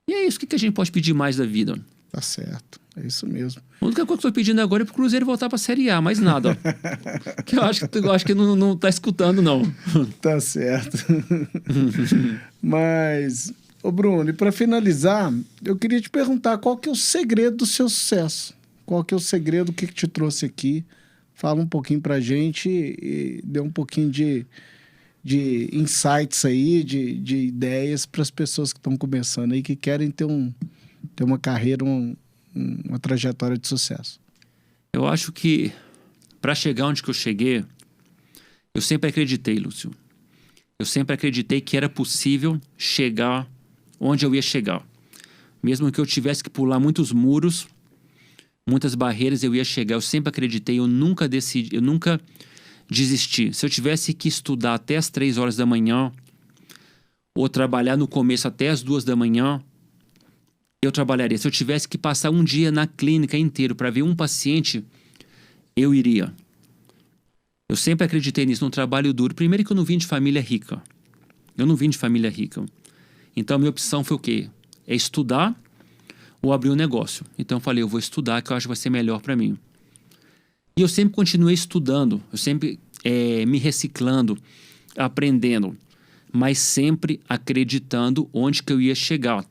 E é isso. O que a gente pode pedir mais da vida? Tá certo. É isso mesmo. A única coisa que eu estou pedindo agora é pro Cruzeiro voltar para a Série A. Mais nada. Que eu acho que não tá escutando, não. Tá certo. Mas... Ô Bruno, e para finalizar, eu queria te perguntar qual que é o segredo do seu sucesso? Qual que é o segredo, o que te trouxe aqui? Fala um pouquinho pra gente e dê um pouquinho de insights aí, de ideias para as pessoas que estão começando aí, que querem ter uma carreira, uma trajetória de sucesso. Eu acho que para chegar onde que eu cheguei, eu sempre acreditei, Lúcio. Eu sempre acreditei que era possível chegar onde eu ia chegar. Mesmo que eu tivesse que pular muitos muros, muitas barreiras, eu ia chegar. Eu sempre acreditei, eu nunca desisti. Se eu tivesse que estudar até as 3 horas da manhã, ou trabalhar no começo até as 2 da manhã, eu trabalharia. Se eu tivesse que passar um dia na clínica inteiro para ver um paciente, eu iria. Eu sempre acreditei nisso, num trabalho duro. Primeiro que eu não vim de família rica. Eu não vim de família rica. Então, a minha opção foi o quê? É estudar ou abrir um negócio. Então, eu falei, eu vou estudar, que eu acho que vai ser melhor para mim. E eu sempre continuei estudando. Eu sempre me reciclando, aprendendo. Mas sempre acreditando onde que eu ia chegar.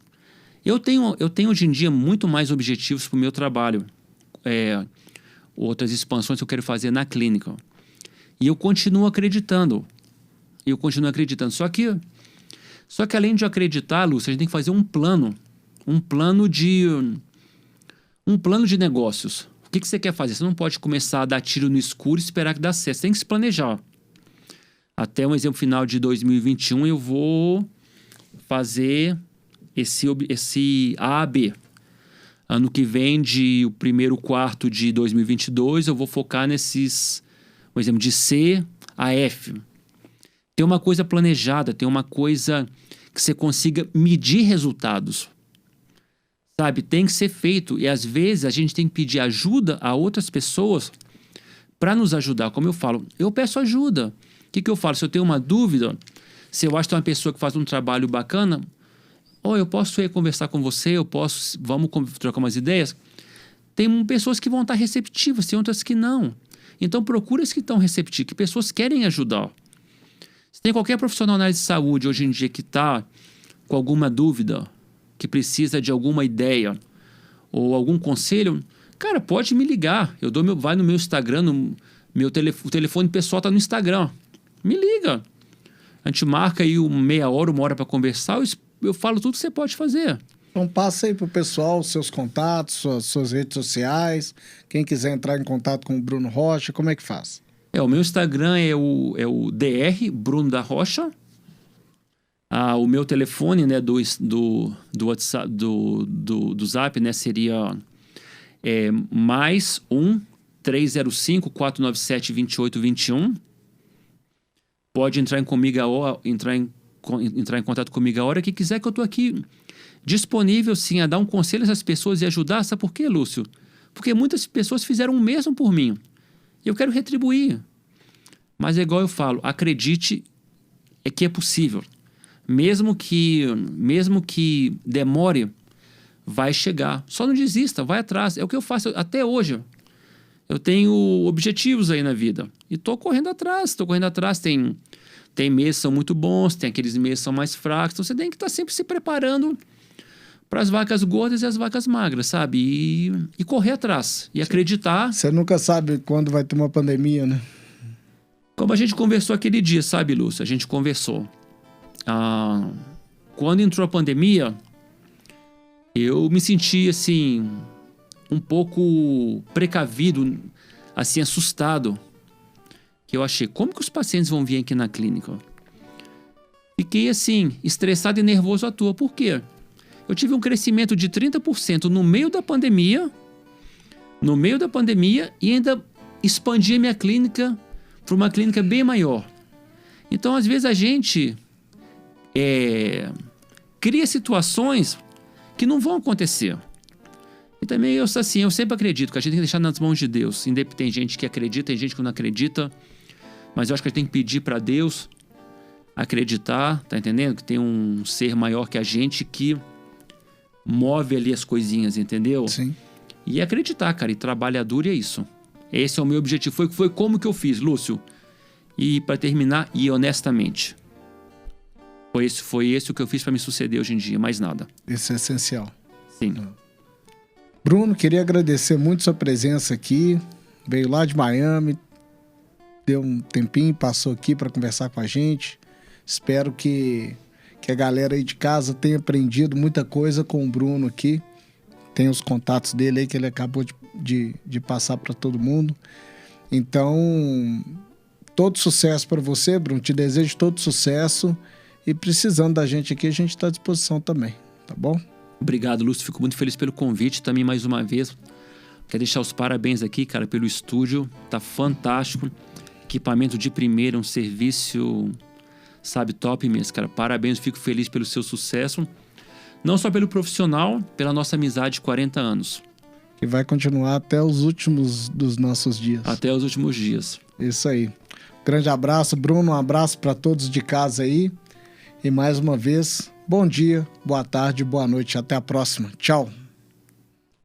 Eu tenho hoje em dia muito mais objetivos para o meu trabalho. Outras expansões que eu quero fazer na clínica. E eu continuo acreditando. Só que além de acreditar, Lúcio, a gente tem que fazer um plano Um plano de negócios. O que você quer fazer? Você não pode começar a dar tiro no escuro e esperar que dê certo. Você tem que se planejar. Até um exemplo final de 2021, eu vou fazer esse A a B. Ano que vem, o primeiro quarto de 2022, eu vou focar nesses, por exemplo, de C a F. Tem uma coisa planejada, tem uma coisa que você consiga medir resultados. Sabe? Tem que ser feito. E às vezes a gente tem que pedir ajuda a outras pessoas para nos ajudar. Como eu falo, eu peço ajuda. O que eu falo? Se eu tenho uma dúvida, se eu acho que tem uma pessoa que faz um trabalho bacana, eu posso ir conversar com você, vamos trocar umas ideias. Tem pessoas que vão estar receptivas, tem outras que não. Então procura as que estão receptivas, que pessoas querem ajudar. Se tem qualquer profissional na área de saúde hoje em dia que está com alguma dúvida, que precisa de alguma ideia ou algum conselho, cara, pode me ligar. Vai no meu Instagram, o telefone pessoal está no Instagram. Me liga. A gente marca aí meia hora, uma hora para conversar, eu falo tudo que você pode fazer. Então passa aí pro pessoal os seus contatos, suas redes sociais. Quem quiser entrar em contato com o Bruno Rocha, como é que faz? O meu Instagram é o DR, Bruno da Rocha. O meu telefone, né, do WhatsApp, do Zap, né, seria mais 305-497-2821. Pode entrar em contato comigo a hora que quiser, que eu estou aqui disponível, sim, a dar um conselho a essas pessoas e ajudar. Sabe por quê, Lúcio? Porque muitas pessoas fizeram o mesmo por mim. E eu quero retribuir. Mas é igual eu falo, acredite que é possível. Mesmo que demore, vai chegar. Só não desista, vai atrás. É o que eu faço até hoje. Eu tenho objetivos aí na vida. E estou correndo atrás. Tem meses que são muito bons, tem aqueles meses que são mais fracos. Então você tem que estar sempre se preparando para as vacas gordas e as vacas magras, sabe? E correr atrás. E acreditar. Você nunca sabe quando vai ter uma pandemia, né? Como a gente conversou aquele dia, sabe, Lúcio? A gente conversou. Quando entrou a pandemia, eu me senti, assim, um pouco precavido, assim, assustado. Que eu achei, como que os pacientes vão vir aqui na clínica? Fiquei, assim, estressado e nervoso à toa. Por quê? Eu tive um crescimento de 30% no meio da pandemia, e ainda expandi a minha clínica para uma clínica bem maior. Então, às vezes, a gente cria situações que não vão acontecer. E também, eu sempre acredito que a gente tem que deixar nas mãos de Deus. Tem gente que acredita, tem gente que não acredita, mas eu acho que a gente tem que pedir para Deus acreditar, tá entendendo? Que tem um ser maior que a gente que move ali as coisinhas, entendeu? Sim. E acreditar, cara, e trabalhar duro é isso. Esse é o meu objetivo. Foi como que eu fiz, Lúcio. E para terminar, e honestamente. Foi esse o que eu fiz para me suceder hoje em dia, mais nada. Isso é essencial. Sim. Bruno, queria agradecer muito sua presença aqui. Veio lá de Miami, deu um tempinho, passou aqui para conversar com a gente. Espero que a galera aí de casa tenha aprendido muita coisa com o Bruno aqui. Tem os contatos dele aí que ele acabou de passar para todo mundo. Então, todo sucesso para você, Bruno. Te desejo todo sucesso. E precisando da gente aqui, a gente está à disposição também, tá bom? Obrigado, Lúcio. Fico muito feliz pelo convite também mais uma vez. Quero deixar os parabéns aqui, cara, pelo estúdio. Tá fantástico. Equipamento de primeira, um serviço, sabe, top mesmo, cara. Parabéns, fico feliz pelo seu sucesso. Não só pelo profissional, pela nossa amizade de 40 anos. Que vai continuar até os últimos dos nossos dias. Até os últimos dias. Isso aí. Grande abraço, Bruno. Um abraço para todos de casa aí. E mais uma vez, bom dia, boa tarde, boa noite. Até a próxima. Tchau.